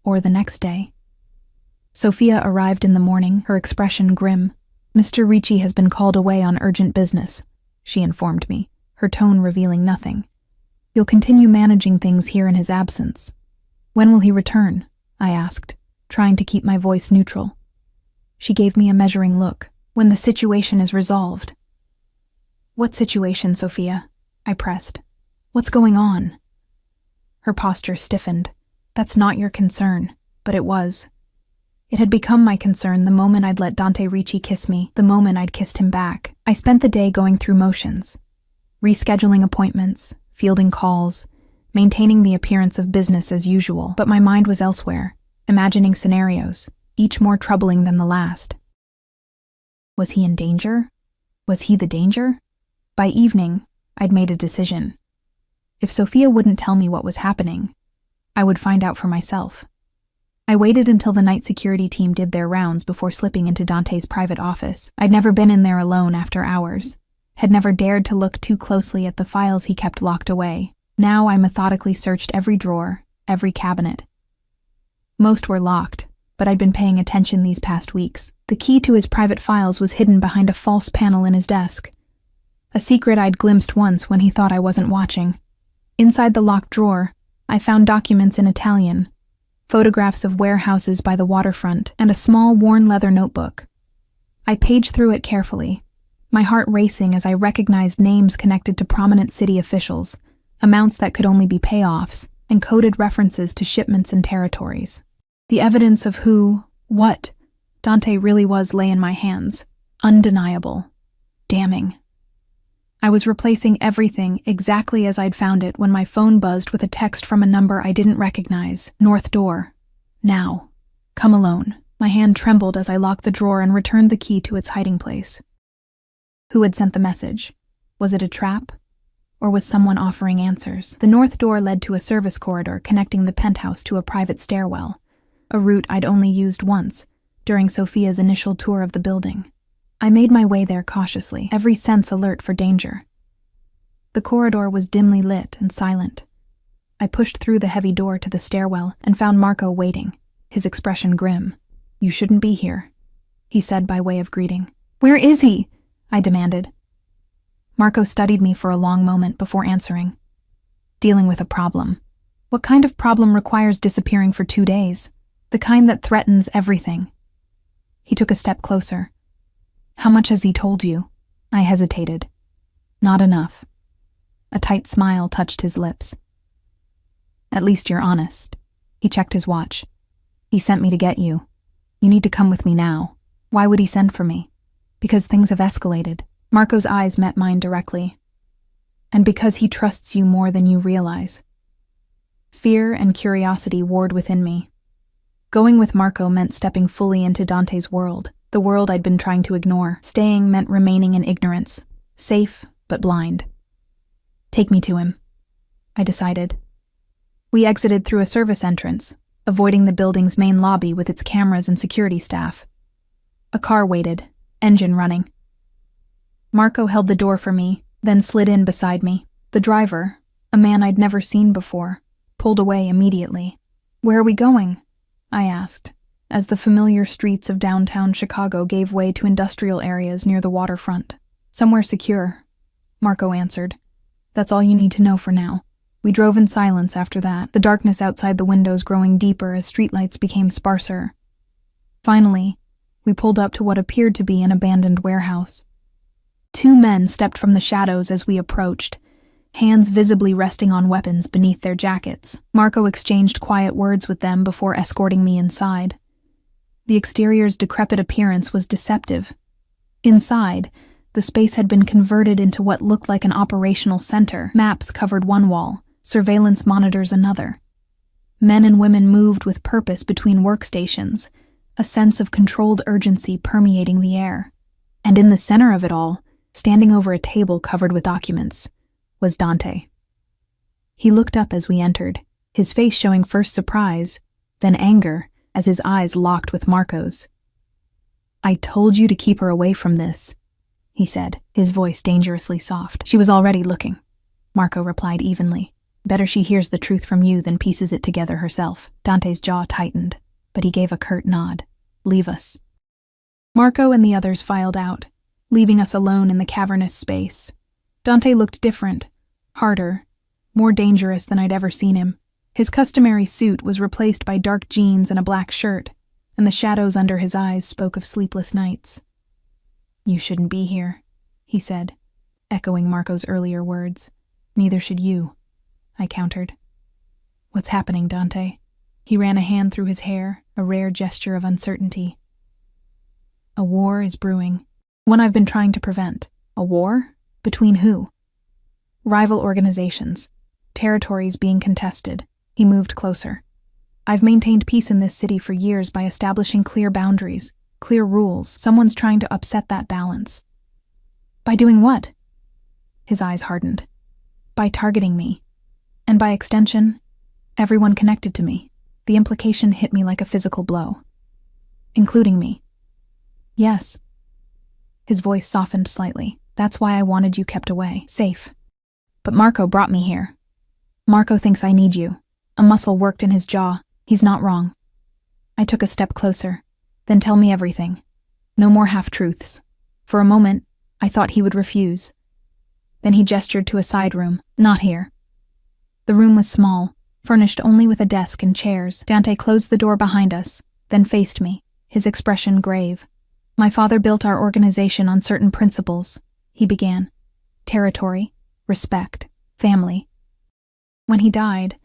A: Or the next day. Sophia arrived in the morning, her expression grim. "Mr. Ricci has been called away on urgent business," she informed me, her tone revealing nothing. "You'll continue managing things here in his absence." "When will he return?" I asked, trying to keep my voice neutral. She gave me a measuring look. "When the situation is resolved." "What situation, Sophia?" I pressed. "What's going on?" Her posture stiffened. "That's not your concern," but it was. It had become my concern the moment I'd let Dante Ricci kiss me, the moment I'd kissed him back. I spent the day going through motions, rescheduling appointments, fielding calls, maintaining the appearance of business as usual, but my mind was elsewhere, imagining scenarios, each more troubling than the last. Was he in danger? Was he the danger? By evening, I'd made a decision. If Sophia wouldn't tell me what was happening, I would find out for myself. I waited until the night security team did their rounds before slipping into Dante's private office. I'd never been in there alone after hours, had never dared to look too closely at the files he kept locked away. Now I methodically searched every drawer, every cabinet. Most were locked, but I'd been paying attention these past weeks. The key to his private files was hidden behind a false panel in his desk. A secret I'd glimpsed once when he thought I wasn't watching. Inside the locked drawer, I found documents in Italian, photographs of warehouses by the waterfront, and a small worn leather notebook. I paged through it carefully, my heart racing as I recognized names connected to prominent city officials, amounts that could only be payoffs, and coded references to shipments and territories. The evidence of who, what, Dante really was lay in my hands. Undeniable. Damning. I was replacing everything exactly as I'd found it when my phone buzzed with a text from a number I didn't recognize. North door. Now. Come alone. My hand trembled as I locked the drawer and returned the key to its hiding place. Who had sent the message? Was it a trap? Or was someone offering answers? The north door led to a service corridor connecting the penthouse to a private stairwell, a route I'd only used once, during Sophia's initial tour of the building. I made my way there cautiously, every sense alert for danger. The corridor was dimly lit and silent. I pushed through the heavy door to the stairwell and found Marco waiting, his expression grim. "You shouldn't be here," he said by way of greeting. "Where is he?" I demanded. Marco studied me for a long moment before answering. "Dealing with a problem. What kind of problem requires disappearing for 2 days? The kind that threatens everything." He took a step closer. "How much has he told you?" I hesitated. "Not enough." A tight smile touched his lips. "At least you're honest." He checked his watch. "He sent me to get you. You need to come with me now." "Why would he send for me?" "Because things have escalated." Marco's eyes met mine directly. "And because he trusts you more than you realize." Fear and curiosity warred within me. Going with Marco meant stepping fully into Dante's world, the world I'd been trying to ignore. Staying meant remaining in ignorance, safe but blind. "Take me to him," I decided. We exited through a service entrance, avoiding the building's main lobby with its cameras and security staff. A car waited, engine running. Marco held the door for me, then slid in beside me. The driver, a man I'd never seen before, pulled away immediately. "Where are we going?" I asked, as the familiar streets of downtown Chicago gave way to industrial areas near the waterfront. "Somewhere secure," Marco answered. "That's all you need to know for now." We drove in silence after that, the darkness outside the windows growing deeper as streetlights became sparser. Finally, we pulled up to what appeared to be an abandoned warehouse. 2 men stepped from the shadows as we approached, hands visibly resting on weapons beneath their jackets. Marco exchanged quiet words with them before escorting me inside. The exterior's decrepit appearance was deceptive. Inside, the space had been converted into what looked like an operational center. Maps covered one wall, surveillance monitors another. Men and women moved with purpose between workstations, a sense of controlled urgency permeating the air. And in the center of it all, standing over a table covered with documents, was Dante. He looked up as we entered, his face showing first surprise, then anger, as his eyes locked with Marco's. "I told you to keep her away from this," he said, his voice dangerously soft. "She was already looking," Marco replied evenly. "Better she hears the truth from you than pieces it together herself." Dante's jaw tightened, but he gave a curt nod. "Leave us." Marco and the others filed out, leaving us alone in the cavernous space. Dante looked different, harder, more dangerous than I'd ever seen him. His customary suit was replaced by dark jeans and a black shirt, and the shadows under his eyes spoke of sleepless nights. "You shouldn't be here," he said, echoing Marco's earlier words. "Neither should you," I countered. "What's happening, Dante?" He ran a hand through his hair, a rare gesture of uncertainty. "A war is brewing. One I've been trying to prevent." "A war? Between who?" "Rival organizations. Territories being contested." He moved closer. "I've maintained peace in this city for years by establishing clear boundaries, clear rules. Someone's trying to upset that balance." "By doing what?" His eyes hardened. "By targeting me. And by extension, everyone connected to me." The implication hit me like a physical blow. "Including me." "Yes." His voice softened slightly. "That's why I wanted you kept away, safe. But Marco brought me here. Marco thinks I need you." A muscle worked in his jaw. "He's not wrong." I took a step closer. "Then tell me everything. No more half-truths." For a moment, I thought he would refuse. Then he gestured to a side room. "Not here." The room was small, furnished only with a desk and chairs. Dante closed the door behind us, then faced me, his expression grave. "My father built our organization on certain principles," he began. "Territory, respect, family. When he died,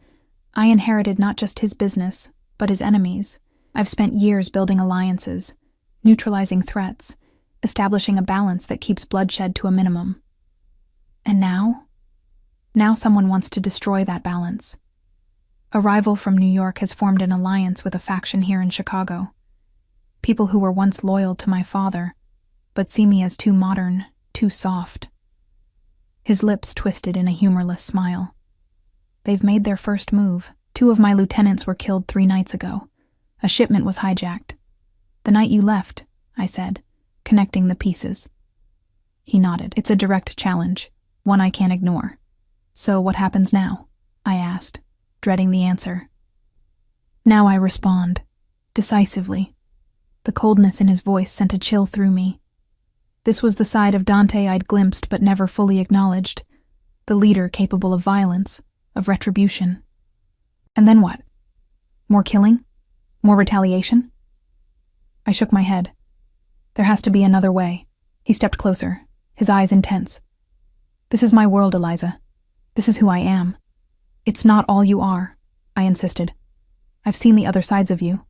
A: I inherited not just his business, but his enemies. I've spent years building alliances, neutralizing threats, establishing a balance that keeps bloodshed to a minimum. And now someone wants to destroy that balance. A rival from New York has formed an alliance with a faction here in Chicago. People who were once loyal to my father, but see me as too modern, too soft." His lips twisted in a humorless smile. "They've made their first move. 2 of my lieutenants were killed 3 nights ago. A shipment was hijacked. The night you left," I said, connecting the pieces. He nodded. "It's a direct challenge, one I can't ignore." "So what happens now?" I asked, dreading the answer. Now I respond, decisively. The coldness in his voice sent a chill through me. This was the side of Dante I'd glimpsed but never fully acknowledged, the leader capable of violence, of retribution. "And then what? More killing? More retaliation?" I shook my head. "There has to be another way." He stepped closer, his eyes intense. "This is my world, Eliza. This is who I am. It's not all you are," I insisted. "I've seen the other sides of you.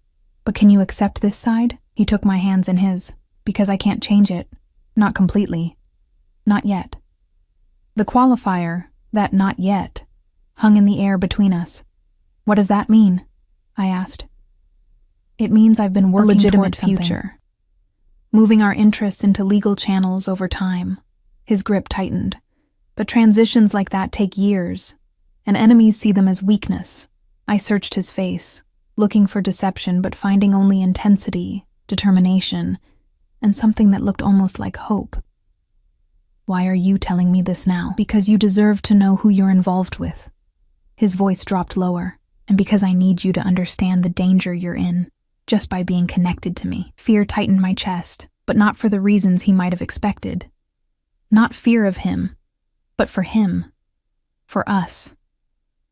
A: But can you accept this side?" He took my hands in his. "Because I can't change it. Not completely. Not yet." The qualifier, that "not yet," hung in the air between us. "What does that mean?" I asked. "It means I've been working toward a future. Moving our interests into legal channels over time." His grip tightened. "But transitions like that take years, and enemies see them as weakness." I searched his face, looking for deception but finding only intensity, determination, and something that looked almost like hope. "Why are you telling me this now?" "Because you deserve to know who you're involved with." His voice dropped lower. "And because I need you to understand the danger you're in, just by being connected to me." Fear tightened my chest, but not for the reasons he might have expected. Not fear of him, but for him. For us.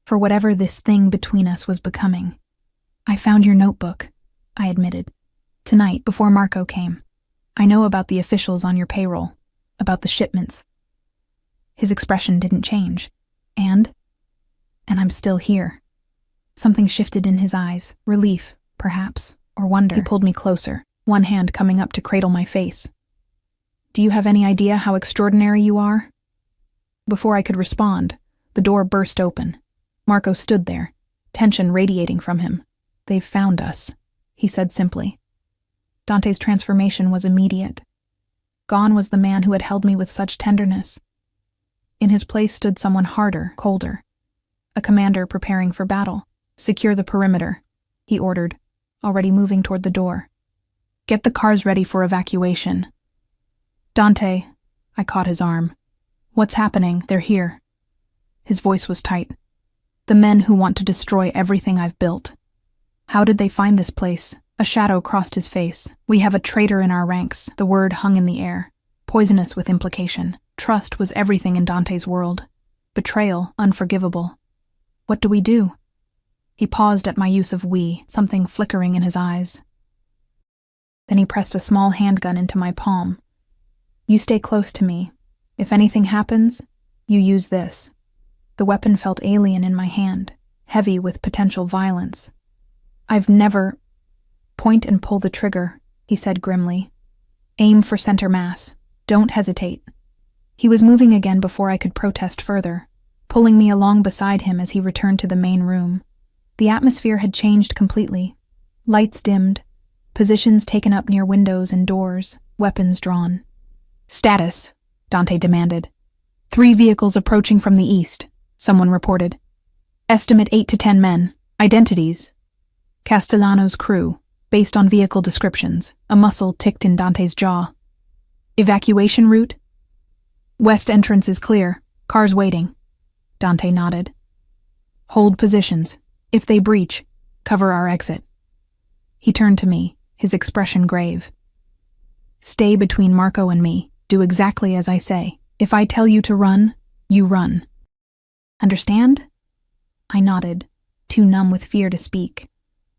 A: For whatever this thing between us was becoming. "I found your notebook," I admitted. "Tonight, before Marco came. I know about the officials on your payroll, about the shipments." His expression didn't change. And I'm still here." Something shifted in his eyes, relief, perhaps, or wonder. He pulled me closer, one hand coming up to cradle my face. "Do you have any idea how extraordinary you are?" Before I could respond, the door burst open. Marco stood there, tension radiating from him. "They've found us," he said simply. Dante's transformation was immediate. Gone was the man who had held me with such tenderness. In his place stood someone harder, colder. A commander preparing for battle. "Secure the perimeter," he ordered, already moving toward the door. "Get the cars ready for evacuation." "Dante," I caught his arm. "What's happening? They're here." His voice was tight. "The men who want to destroy everything I've built." "How did they find this place?" A shadow crossed his face. "We have a traitor in our ranks." The word hung in the air, poisonous with implication. Trust was everything in Dante's world. Betrayal, unforgivable. "What do we do?" He paused at my use of "we," something flickering in his eyes. Then he pressed a small handgun into my palm. "You stay close to me. If anything happens, you use this." The weapon felt alien in my hand, heavy with potential violence. "I've never—" "Point and pull the trigger," he said grimly. "Aim for center mass. Don't hesitate." He was moving again before I could protest further, pulling me along beside him as he returned to the main room. The atmosphere had changed completely. Lights dimmed, positions taken up near windows and doors, weapons drawn. "Status," Dante demanded. 3 vehicles approaching from the east," someone reported. "Estimate 8 to 10 men. Identities: Castellano's crew, based on vehicle descriptions." A muscle ticked in Dante's jaw. "Evacuation route?" "West entrance is clear. Cars waiting." Dante nodded. "Hold positions. If they breach, cover our exit." He turned to me, his expression grave. "Stay between Marco and me. Do exactly as I say. If I tell you to run, you run. Understand?" I nodded, too numb with fear to speak.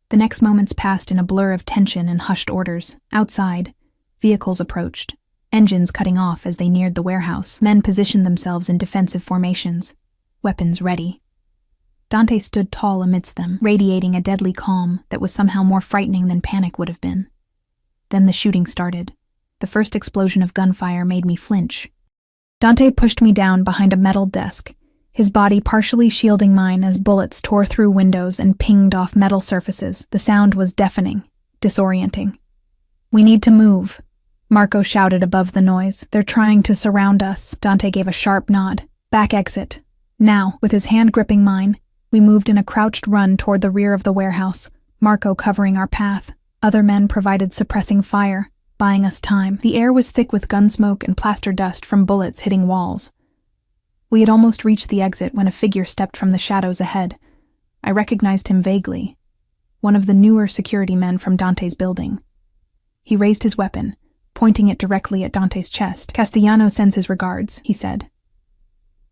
A: The next moments passed in a blur of tension and hushed orders. Outside, vehicles approached, engines cutting off as they neared the warehouse. Men positioned themselves in defensive formations, weapons ready. Dante stood tall amidst them, radiating a deadly calm that was somehow more frightening than panic would have been. Then the shooting started. The first explosion of gunfire made me flinch. Dante pushed me down behind a metal desk, his body partially shielding mine as bullets tore through windows and pinged off metal surfaces. The sound was deafening, disorienting. "We need to move," Marco shouted above the noise. "They're trying to surround us." Dante gave a sharp nod. "Back exit. Now." With his hand gripping mine, we moved in a crouched run toward the rear of the warehouse, Marco covering our path. Other men provided suppressing fire, buying us time. The air was thick with gun smoke and plaster dust from bullets hitting walls. We had almost reached the exit when a figure stepped from the shadows ahead. I recognized him vaguely. One of the newer security men from Dante's building. He raised his weapon, pointing it directly at Dante's chest. "Castellano sends his regards," he said.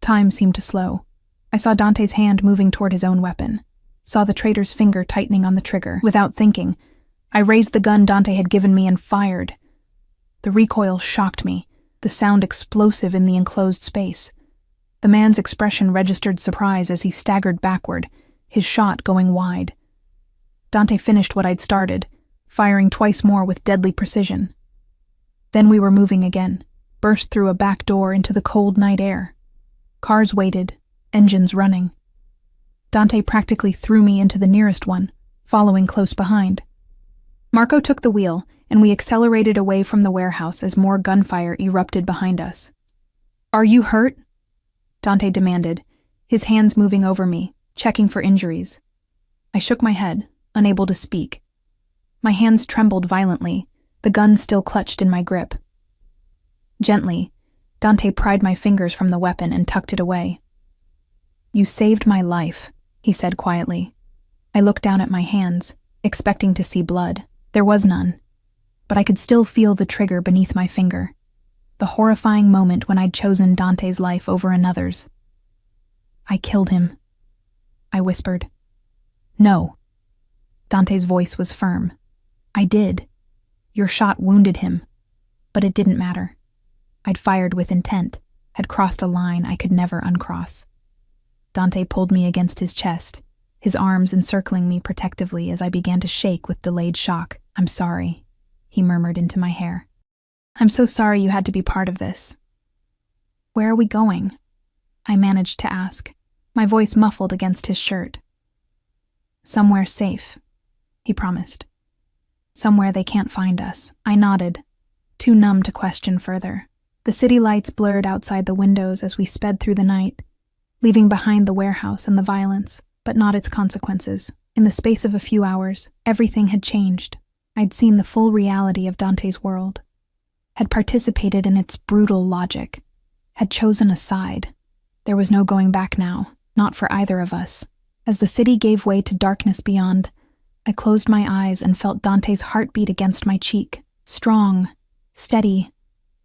A: Time seemed to slow. I saw Dante's hand moving toward his own weapon, saw the traitor's finger tightening on the trigger. Without thinking, I raised the gun Dante had given me and fired. The recoil shocked me, the sound explosive in the enclosed space. The man's expression registered surprise as he staggered backward, his shot going wide. Dante finished what I'd started, firing twice more with deadly precision. Then we were moving again, burst through a back door into the cold night air. Cars waited, engines running. Dante practically threw me into the nearest one, following close behind. Marco took the wheel, and we accelerated away from the warehouse as more gunfire erupted behind us. "Are you hurt?" Dante demanded, his hands moving over me, checking for injuries. I shook my head, unable to speak. My hands trembled violently, the gun still clutched in my grip. Gently, Dante pried my fingers from the weapon and tucked it away. "You saved my life," he said quietly. I looked down at my hands, expecting to see blood. There was none, but I could still feel the trigger beneath my finger. The horrifying moment when I'd chosen Dante's life over another's. "I killed him," I whispered. "No." Dante's voice was firm. "I did. Your shot wounded him, but it didn't matter. I'd fired with intent, had crossed a line I could never uncross." Dante pulled me against his chest, his arms encircling me protectively as I began to shake with delayed shock. "I'm sorry," he murmured into my hair. "I'm so sorry you had to be part of this." "Where are we going?" I managed to ask, my voice muffled against his shirt. "Somewhere safe," he promised. "Somewhere they can't find us." I nodded, too numb to question further. The city lights blurred outside the windows as we sped through the night, leaving behind the warehouse and the violence, but not its consequences. In the space of a few hours, everything had changed. I'd seen the full reality of Dante's world, had participated in its brutal logic, had chosen a side. There was no going back now, not for either of us. As the city gave way to darkness beyond, I closed my eyes and felt Dante's heartbeat against my cheek, strong, steady,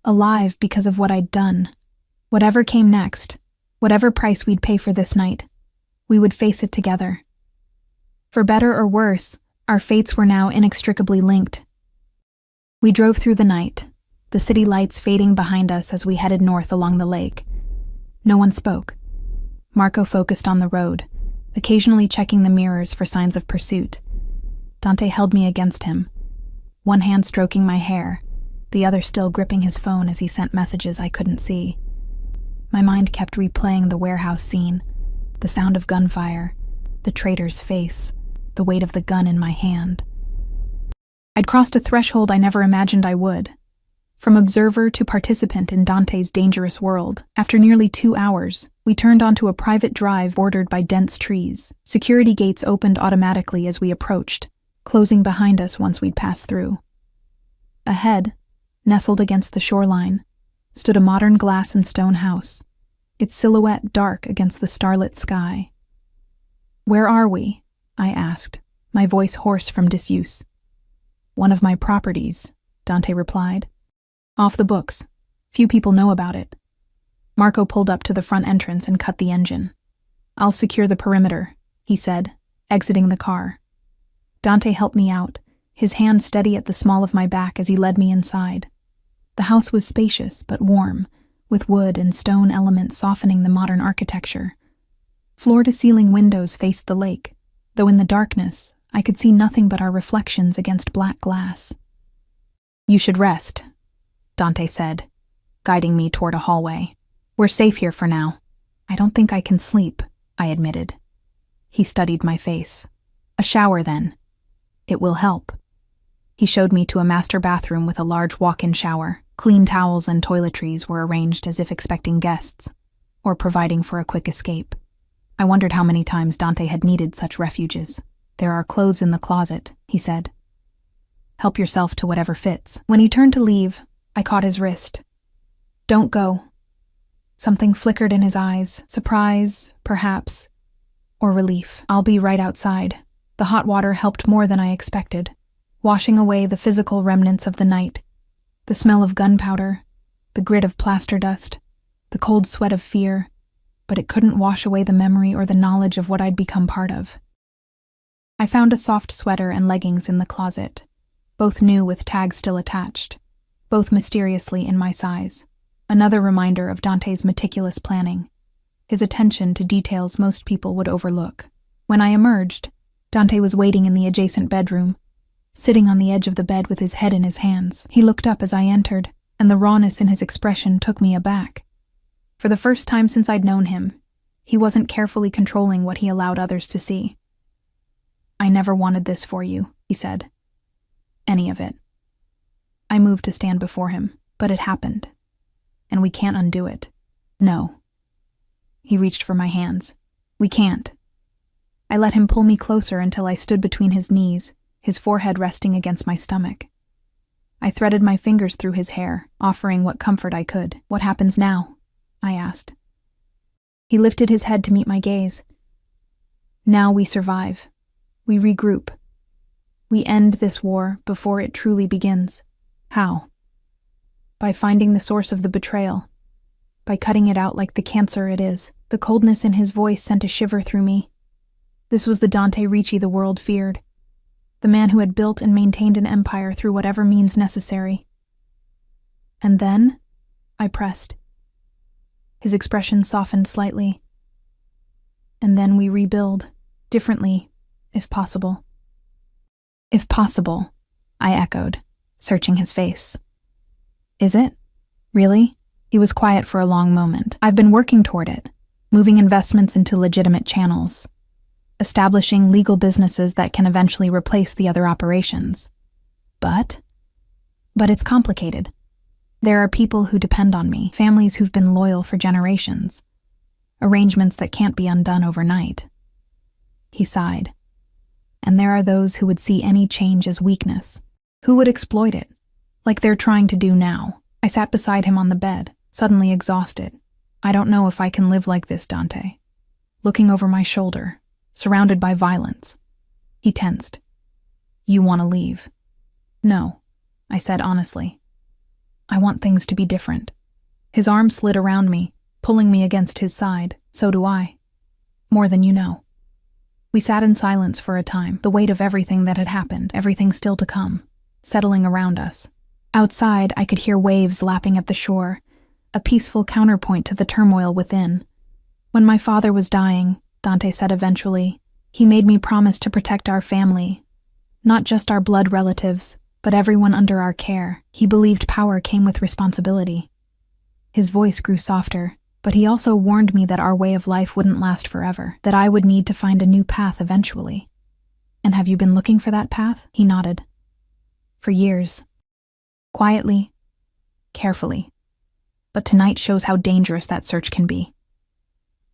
A: alive because of what I'd done. Whatever came next, whatever price we'd pay for this night, we would face it together. For better or worse, our fates were now inextricably linked. We drove through the night, the city lights fading behind us as we headed north along the lake. No one spoke. Marco focused on the road, occasionally checking the mirrors for signs of pursuit. Dante held me against him, one hand stroking my hair, the other still gripping his phone as he sent messages I couldn't see. My mind kept replaying the warehouse scene, the sound of gunfire, the traitor's face, the weight of the gun in my hand. I'd crossed a threshold I never imagined I would. From observer to participant in Dante's dangerous world, after nearly 2 hours, we turned onto a private drive bordered by dense trees. Security gates opened automatically as we approached, closing behind us once we'd passed through. Ahead, nestled against the shoreline, stood a modern glass and stone house, its silhouette dark against the starlit sky. "Where are we?" I asked, my voice hoarse from disuse. "One of my properties," Dante replied. "Off the books. Few people know about it." Marco pulled up to the front entrance and cut the engine. "I'll secure the perimeter," he said, exiting the car. Dante helped me out, his hand steady at the small of my back as he led me inside. The house was spacious but warm, with wood and stone elements softening the modern architecture. Floor-to-ceiling windows faced the lake, though in the darkness, I could see nothing but our reflections against black glass. "You should rest," Dante said, guiding me toward a hallway. "We're safe here for now." "I don't think I can sleep," I admitted. He studied my face. "A shower, then. It will help." He showed me to a master bathroom with a large walk-in shower. Clean towels and toiletries were arranged as if expecting guests, or providing for a quick escape. I wondered how many times Dante had needed such refuges. "There are clothes in the closet," he said. "Help yourself to whatever fits." When he turned to leave, I caught his wrist. "Don't go." Something flickered in his eyes, surprise, perhaps, or relief. "I'll be right outside." The hot water helped more than I expected, washing away the physical remnants of the night. The smell of gunpowder, the grit of plaster dust, the cold sweat of fear, but it couldn't wash away the memory or the knowledge of what I'd become part of. I found a soft sweater and leggings in the closet, both new with tags still attached, both mysteriously in my size. Another reminder of Dante's meticulous planning, his attention to details most people would overlook. When I emerged, Dante was waiting in the adjacent bedroom, sitting on the edge of the bed with his head in his hands. He looked up as I entered, and the rawness in his expression took me aback. For the first time since I'd known him, he wasn't carefully controlling what he allowed others to see. "I never wanted this for you," he said. "Any of it." I moved to stand before him, but it happened. And we can't undo it. "No." He reached for my hands. "We can't." I let him pull me closer until I stood between his knees, his forehead resting against my stomach. I threaded my fingers through his hair, offering what comfort I could. "What happens now?" I asked. He lifted his head to meet my gaze. "Now we survive. We regroup. We end this war before it truly begins." "How?" "By finding the source of the betrayal. By cutting it out like the cancer it is." The coldness in his voice sent a shiver through me. This was the Dante Ricci the world feared. The man who had built and maintained an empire through whatever means necessary. "And then?" I pressed. His expression softened slightly. "And then we rebuild, differently, if possible." "If possible," I echoed, searching his face. "Is it? Really?" He was quiet for a long moment. "I've been working toward it, moving investments into legitimate channels, establishing legal businesses that can eventually replace the other operations. But it's complicated. There are people who depend on me, families who've been loyal for generations, arrangements that can't be undone overnight." He sighed. "And there are those who would see any change as weakness, who would exploit it, like they're trying to do now." I sat beside him on the bed, suddenly exhausted. "I don't know if I can live like this, Dante." Looking over my shoulder, surrounded by violence. He tensed. "You want to leave?" "No," I said honestly. "I want things to be different." His arm slid around me, pulling me against his side. "So do I. More than you know." We sat in silence for a time, the weight of everything that had happened, everything still to come, settling around us. Outside, I could hear waves lapping at the shore, a peaceful counterpoint to the turmoil within. "When my father was dying," Dante said eventually, "he made me promise to protect our family. Not just our blood relatives, but everyone under our care. He believed power came with responsibility." His voice grew softer, but he also warned me that our way of life wouldn't last forever, that I would need to find a new path eventually. "And have you been looking for that path?" He nodded. "For years. Quietly, carefully. But tonight shows how dangerous that search can be."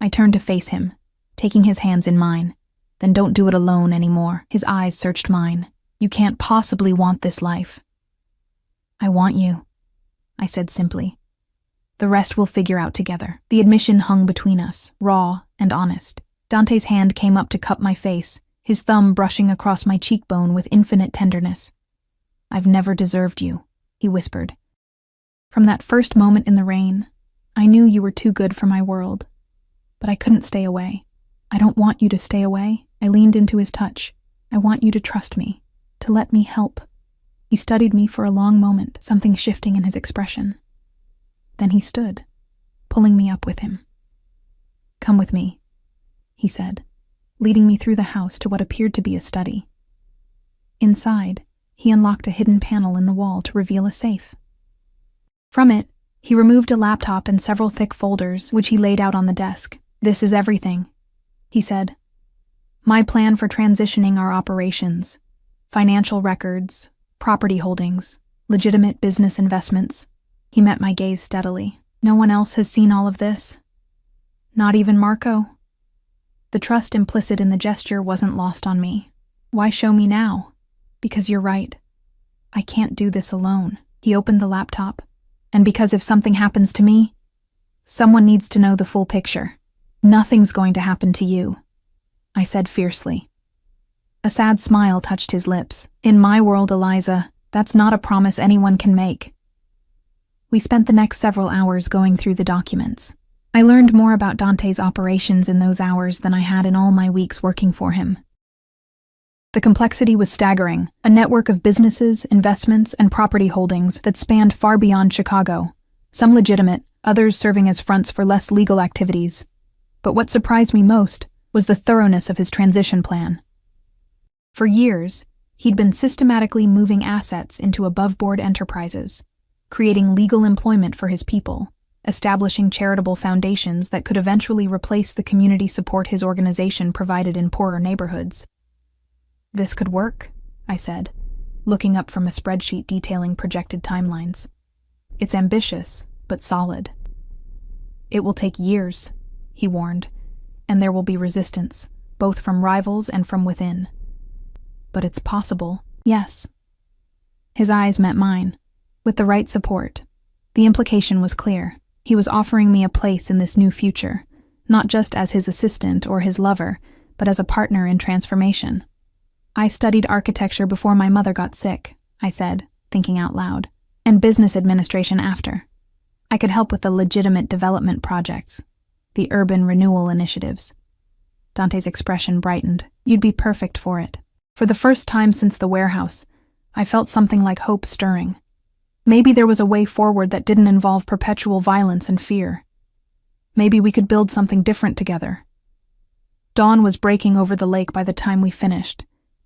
A: I turned to face him, taking his hands in mine. "Then don't do it alone anymore." His eyes searched mine. "You can't possibly want this life." "I want you," I said simply. "The rest we'll figure out together." The admission hung between us, raw and honest. Dante's hand came up to cup my face, his thumb brushing across my cheekbone with infinite tenderness. "I've never deserved you," he whispered. "From that first moment in the rain, I knew you were too good for my world. But I couldn't stay away. I don't want you to stay away, I leaned into his touch. I want you to trust me, to let me help. He studied me for a long moment, something shifting in his expression. Then he stood, pulling me up with him. Come with me, he said, leading me through the house to what appeared to be a study. Inside, he unlocked a hidden panel in the wall to reveal a safe. From it, he removed a laptop and several thick folders, which he laid out on the desk. This is everything, he said. My plan for transitioning our operations, financial records, property holdings, legitimate business investments. He met my gaze steadily. No one else has seen all of this? Not even Marco? The trust implicit in the gesture wasn't lost on me. Why show me now? Because you're right. I can't do this alone. He opened the laptop. And because if something happens to me, someone needs to know the full picture. Nothing's going to happen to you, I said fiercely. A sad smile touched his lips. In my world, Eliza, that's not a promise anyone can make. We spent the next several hours going through the documents. I learned more about Dante's operations in those hours than I had in all my weeks working for him. The complexity was staggering, a network of businesses, investments, and property holdings that spanned far beyond Chicago, some legitimate, others serving as fronts for less legal activities. But what surprised me most was the thoroughness of his transition plan. For years, he'd been systematically moving assets into above-board enterprises, creating legal employment for his people, establishing charitable foundations that could eventually replace the community support his organization provided in poorer neighborhoods. This could work, I said, looking up from a spreadsheet detailing projected timelines. It's ambitious, but solid. It will take years, he warned, and there will be resistance, both from rivals and from within. But it's possible, yes. His eyes met mine. With the right support, the implication was clear. He was offering me a place in this new future, not just as his assistant or his lover, but as a partner in transformation. I studied architecture before my mother got sick, I said, thinking out loud, and business administration after. I could help with the legitimate development projects, the urban renewal initiatives. Dante's expression brightened. You'd be perfect for it. For the first time since the warehouse, I felt something like hope stirring. Maybe there was a way forward that didn't involve perpetual violence and fear. Maybe we could build something different together. Dawn was breaking over the lake by the time we finished,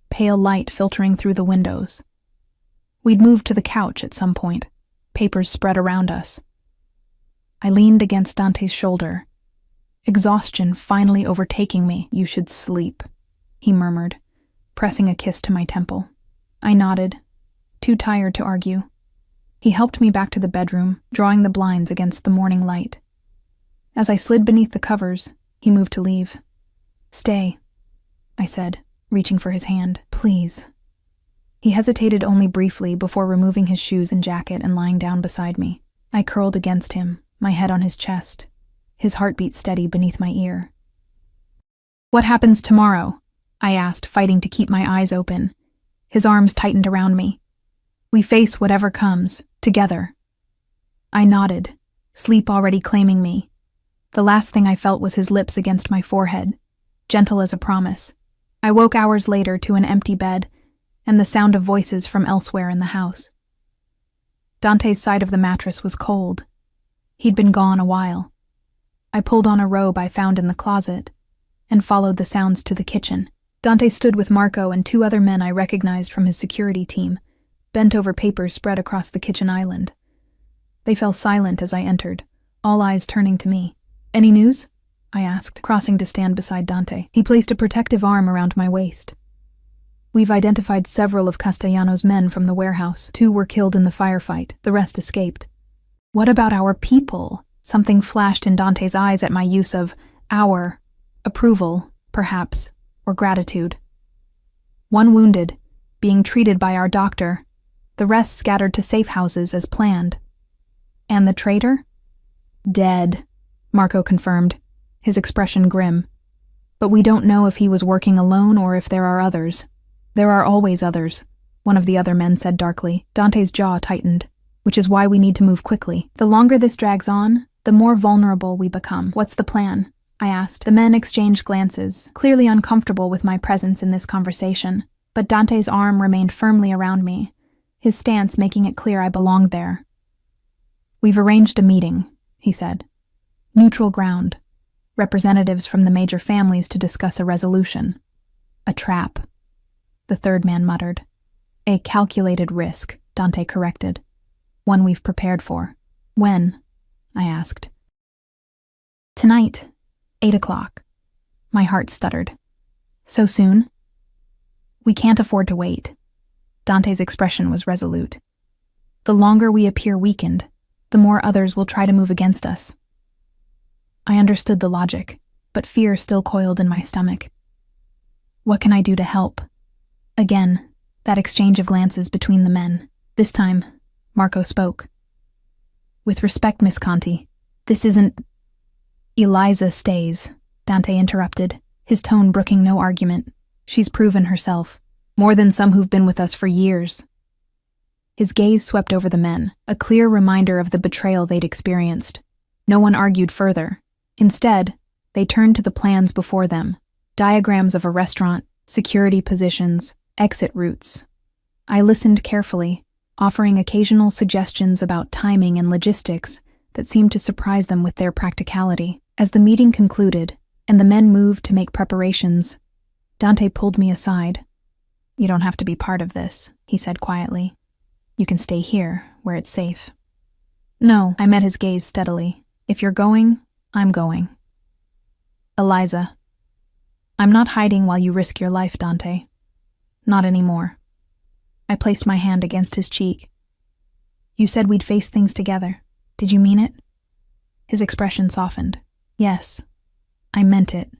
A: pale light filtering through the windows. We'd moved to the couch at some point, papers spread around us. I leaned against Dante's shoulder, exhaustion finally overtaking me. You should sleep, he murmured, pressing a kiss to my temple. I nodded, too tired to argue. He helped me back to the bedroom, drawing the blinds against the morning light. As I slid beneath the covers, he moved to leave. Stay, I said, reaching for his hand. Please. He hesitated only briefly before removing his shoes and jacket and lying down beside me. I curled against him, my head on his chest, his heartbeat steady beneath my ear. What happens tomorrow? I asked, fighting to keep my eyes open. His arms tightened around me. We face whatever comes, together. I nodded, sleep already claiming me. The last thing I felt was his lips against my forehead, gentle as a promise. I woke hours later to an empty bed and the sound of voices from elsewhere in the house. Dante's side of the mattress was cold. He'd been gone a while. I pulled on a robe I found in the closet and followed the sounds to the kitchen. Dante stood with Marco and two other men I recognized from his security team, bent over papers spread across the kitchen island. They fell silent as I entered, all eyes turning to me. Any news? I asked, crossing to stand beside Dante. He placed a protective arm around my waist. We've identified several of Castellano's men from the warehouse. 2 were killed in the firefight, the rest escaped. What about our people? Something flashed in Dante's eyes at my use of our. Approval, perhaps, or gratitude. 1 wounded, being treated by our doctor. The rest scattered to safe houses as planned. And the traitor? Dead, Marco confirmed, his expression grim. But we don't know if he was working alone or if there are others. There are always others, one of the other men said darkly. Dante's jaw tightened, which is why we need to move quickly. The longer this drags on, the more vulnerable we become. What's the plan? I asked. The men exchanged glances, clearly uncomfortable with my presence in this conversation, but Dante's arm remained firmly around me, his stance making it clear I belonged there. "We've arranged a meeting," he said. "Neutral ground. Representatives from the major families to discuss a resolution." "A trap," the third man muttered. "A calculated risk," Dante corrected. "One we've prepared for." "When?" I asked. "Tonight, 8 o'clock. My heart stuttered. "So soon?" "We can't afford to wait." Dante's expression was resolute. "The longer we appear weakened, the more others will try to move against us." I understood the logic, but fear still coiled in my stomach. "What can I do to help?" Again, that exchange of glances between the men. This time, Marco spoke. "With respect, Miss Conti, this isn't—" "Eliza stays," Dante interrupted, his tone brooking no argument. "She's proven herself, more than some who've been with us for years." His gaze swept over the men, a clear reminder of the betrayal they'd experienced. No one argued further. Instead, they turned to the plans before them, diagrams of a restaurant, security positions, exit routes. I listened carefully, offering occasional suggestions about timing and logistics that seemed to surprise them with their practicality. As the meeting concluded, and the men moved to make preparations, Dante pulled me aside. "You don't have to be part of this," he said quietly. "You can stay here, where it's safe." "No," I met his gaze steadily. "If you're going, I'm going." "Eliza." "I'm not hiding while you risk your life, Dante. Not anymore." I placed my hand against his cheek. "You said we'd face things together. Did you mean it?" His expression softened. "Yes, I meant it."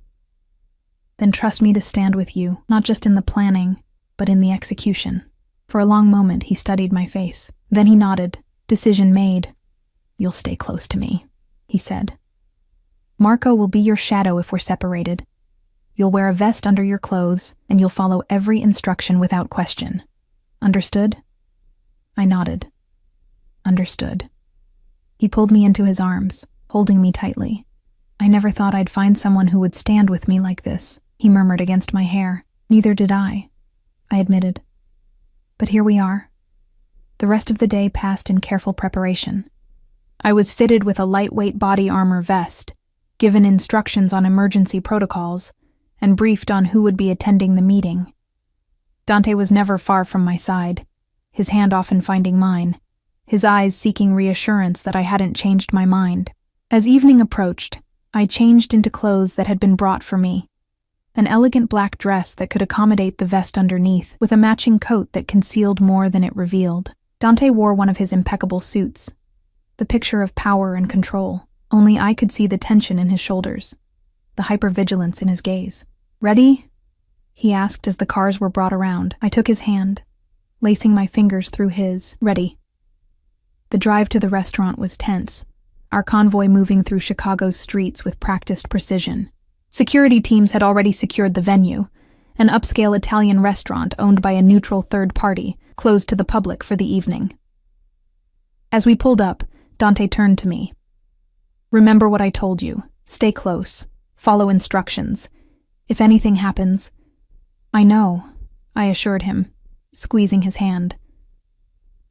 A: "Then trust me to stand with you, not just in the planning, but in the execution." For a long moment he studied my face. Then he nodded. "Decision made." "You'll stay close to me," he said. "Marco will be your shadow if we're separated. You'll wear a vest under your clothes, and you'll follow every instruction without question. Understood?" I nodded. "Understood." He pulled me into his arms, holding me tightly. "I never thought I'd find someone who would stand with me like this," he murmured against my hair. "Neither did I admitted. "But here we are." The rest of the day passed in careful preparation. I was fitted with a lightweight body armor vest, given instructions on emergency protocols, and briefed on who would be attending the meeting. Dante was never far from my side, his hand often finding mine, his eyes seeking reassurance that I hadn't changed my mind. As evening approached, I changed into clothes that had been brought for me. An elegant black dress that could accommodate the vest underneath, with a matching coat that concealed more than it revealed. Dante wore one of his impeccable suits, the picture of power and control. Only I could see the tension in his shoulders, the hypervigilance in his gaze. "Ready?" he asked as the cars were brought around. I took his hand, lacing my fingers through his. "Ready." The drive to the restaurant was tense, our convoy moving through Chicago's streets with practiced precision. Security teams had already secured the venue, an upscale Italian restaurant owned by a neutral third party, closed to the public for the evening. As we pulled up, Dante turned to me. "Remember what I told you. Stay close. Follow instructions. If anything happens—" "I know," I assured him, squeezing his hand.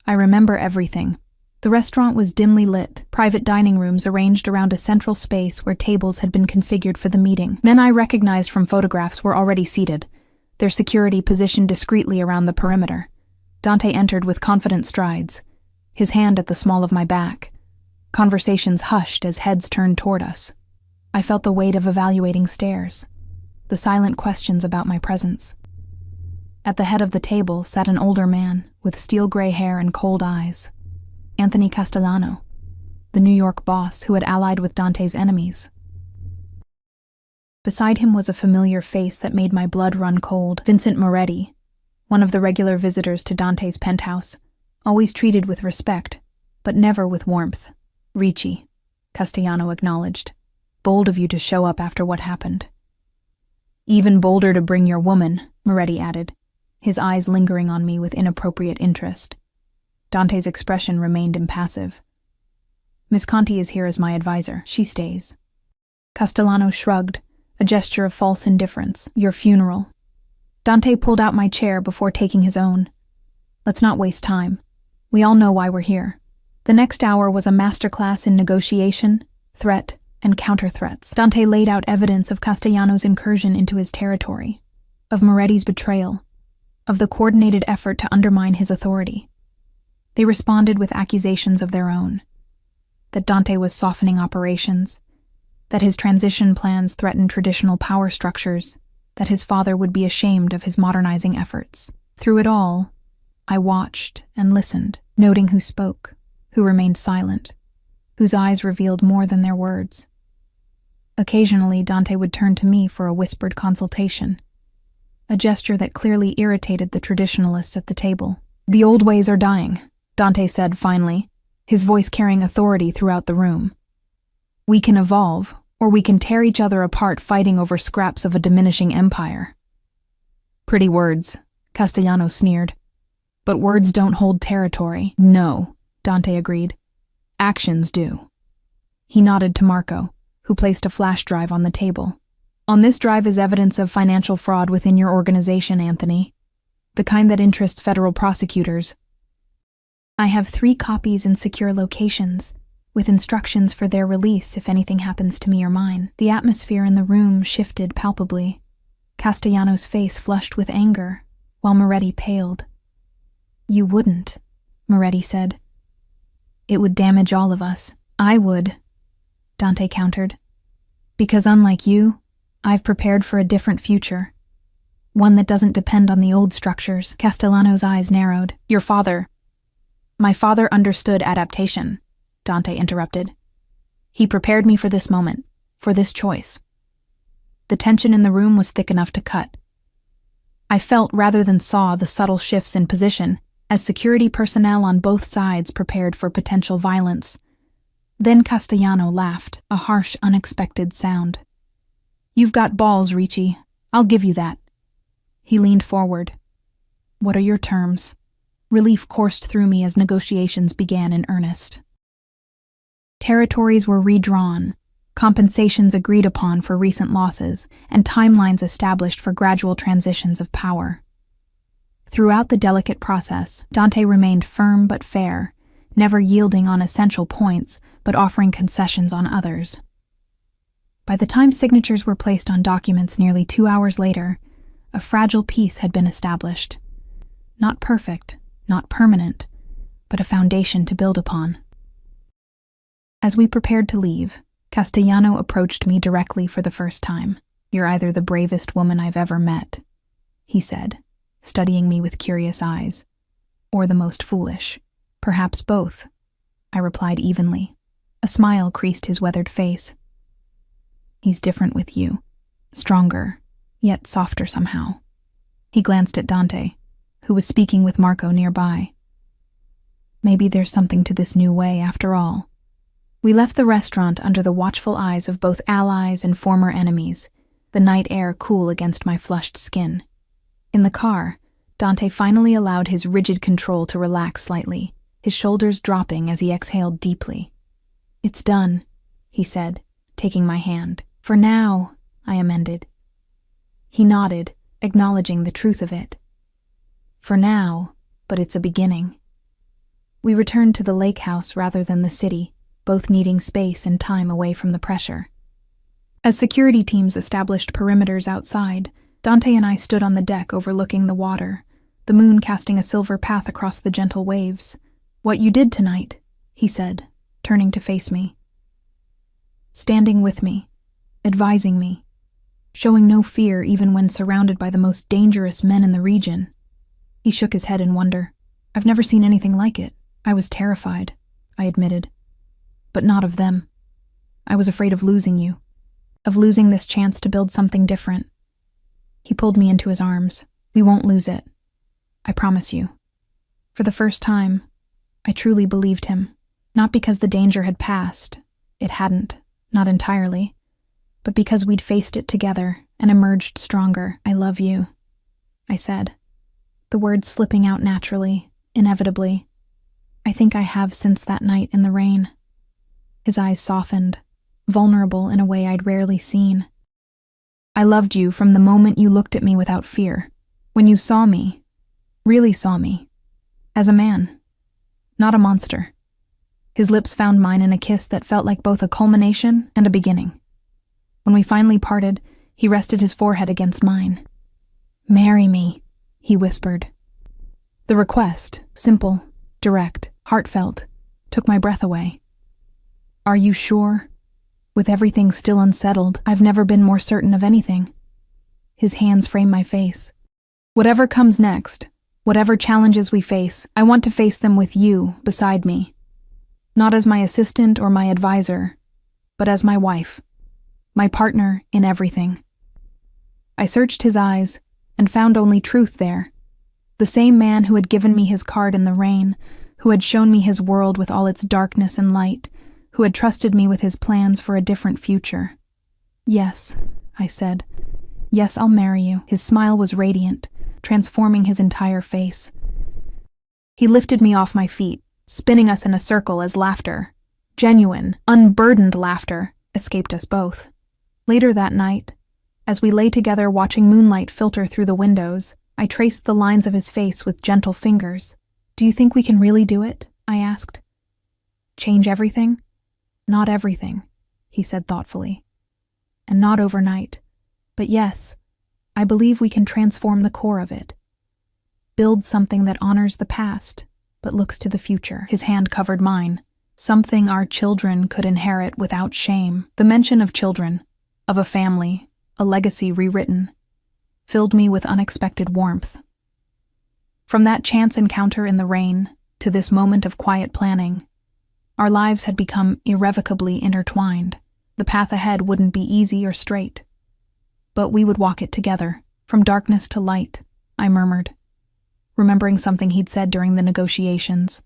A: "I remember everything." The restaurant was dimly lit, private dining rooms arranged around a central space where tables had been configured for the meeting. Men I recognized from photographs were already seated, their security positioned discreetly around the perimeter. Dante entered with confident strides, his hand at the small of my back. Conversations hushed as heads turned toward us. I felt the weight of evaluating stares, the silent questions about my presence. At the head of the table sat an older man with steel-gray hair and cold eyes. Anthony Castellano, the New York boss who had allied with Dante's enemies. Beside him was a familiar face that made my blood run cold. Vincent Moretti, one of the regular visitors to Dante's penthouse, always treated with respect, but never with warmth. "Ricci," Castellano acknowledged. "Bold of you to show up after what happened." "Even bolder to bring your woman," Moretti added, his eyes lingering on me with inappropriate interest. Dante's expression remained impassive. "Miss Conti is here as my advisor. She stays." Castellano shrugged, a gesture of false indifference. Your funeral. Dante pulled out my chair before taking his own. Let's not waste time. We all know why we're here. The next hour was a masterclass in negotiation, threat, and counter-threats. Dante laid out evidence of Castellano's incursion into his territory, of Moretti's betrayal, of the coordinated effort to undermine his authority. They responded with accusations of their own, that Dante was softening operations, that his transition plans threatened traditional power structures, that his father would be ashamed of his modernizing efforts. Through it all, I watched and listened, noting who spoke, who remained silent, whose eyes revealed more than their words. Occasionally, Dante would turn to me for a whispered consultation, a gesture that clearly irritated the traditionalists at the table. The old ways are dying, Dante said finally, his voice carrying authority throughout the room. We can evolve, or we can tear each other apart fighting over scraps of a diminishing empire. Pretty words, Castellano sneered. But words don't hold territory. No, Dante agreed. Actions do. He nodded to Marco, who placed a flash drive on the table. On this drive is evidence of financial fraud within your organization, Anthony. The kind that interests federal prosecutors. I have 3 copies in secure locations, with instructions for their release if anything happens to me or mine. The atmosphere in the room shifted palpably. Castellano's face flushed with anger, while Moretti paled. You wouldn't, Moretti said. It would damage all of us. I would, Dante countered. Because unlike you, I've prepared for a different future. One that doesn't depend on the old structures. Castellano's eyes narrowed. Your father. My father understood adaptation, Dante interrupted. He prepared me for this moment, for this choice. The tension in the room was thick enough to cut. I felt rather than saw the subtle shifts in position as security personnel on both sides prepared for potential violence. Then Castellano laughed, a harsh, unexpected sound. You've got balls, Ricci. I'll give you that. He leaned forward. What are your terms? Relief coursed through me as negotiations began in earnest. Territories were redrawn, compensations agreed upon for recent losses, and timelines established for gradual transitions of power. Throughout the delicate process, Dante remained firm but fair, never yielding on essential points, but offering concessions on others. By the time signatures were placed on documents nearly 2 hours later, a fragile peace had been established. Not perfect, not permanent, but a foundation to build upon. As we prepared to leave, Castellano approached me directly for the first time. You're either the bravest woman I've ever met, he said, studying me with curious eyes, or the most foolish. Perhaps both, I replied evenly. A smile creased his weathered face. He's different with you, stronger, yet softer somehow. He glanced at Dante, who was speaking with Marco nearby. Maybe there's something to this new way after all. We left the restaurant under the watchful eyes of both allies and former enemies, the night air cool against my flushed skin. In the car, Dante finally allowed his rigid control to relax slightly, his shoulders dropping as he exhaled deeply. It's done, he said, taking my hand. For now, I amended. He nodded, acknowledging the truth of it. For now, but it's a beginning. We returned to the lake house rather than the city, both needing space and time away from the pressure. As security teams established perimeters outside, Dante and I stood on the deck overlooking the water, the moon casting a silver path across the gentle waves. What you did tonight, he said, turning to face me. Standing with me, advising me, showing no fear even when surrounded by the most dangerous men in the region. He shook his head in wonder. I've never seen anything like it. I was terrified, I admitted. But not of them. I was afraid of losing you, of losing this chance to build something different. He pulled me into his arms. We won't lose it. I promise you. For the first time, I truly believed him. Not because the danger had passed. It hadn't, not entirely. But because we'd faced it together and emerged stronger. I love you, I said, the words slipping out naturally, inevitably. I think I have since that night in the rain. His eyes softened, vulnerable in a way I'd rarely seen. I loved you from the moment you looked at me without fear, when you saw me, really saw me, as a man, not a monster. His lips found mine in a kiss that felt like both a culmination and a beginning. When we finally parted, he rested his forehead against mine. "Marry me," he whispered. The request, simple, direct, heartfelt, took my breath away. "Are you sure?" With everything still unsettled, I've never been more certain of anything. His hands frame my face. "Whatever comes next, whatever challenges we face, I want to face them with you beside me. Not as my assistant or my advisor, but as my wife, my partner in everything." I searched his eyes and found only truth there. The same man who had given me his card in the rain, who had shown me his world with all its darkness and light, who had trusted me with his plans for a different future. "Yes," I said. "Yes, I'll marry you." His smile was radiant, transforming his entire face. He lifted me off my feet, spinning us in a circle as laughter, genuine, unburdened laughter, escaped us both. Later that night, as we lay together watching moonlight filter through the windows, I traced the lines of his face with gentle fingers. "Do you think we can really do it?" I asked. "Change everything?" "Not everything," he said thoughtfully. "And not overnight. But yes, I believe we can transform the core of it. Build something that honors the past, but looks to the future." His hand covered mine. "Something our children could inherit without shame." The mention of children, of a family, a legacy rewritten, filled me with unexpected warmth. From that chance encounter in the rain to this moment of quiet planning, our lives had become irrevocably intertwined. The path ahead wouldn't be easy or straight, but we would walk it together, from darkness to light, I murmured, remembering something he'd said during the negotiations.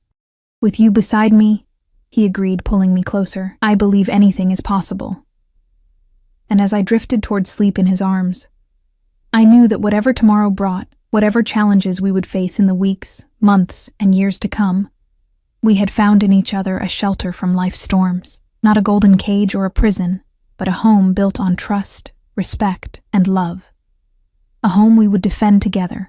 A: "With you beside me," he agreed, pulling me closer, "I believe anything is possible." And as I drifted toward sleep in his arms, I knew that whatever tomorrow brought, whatever challenges we would face in the weeks, months, and years to come, we had found in each other a shelter from life's storms, not a golden cage or a prison, but a home built on trust, respect, and love. A home we would defend together,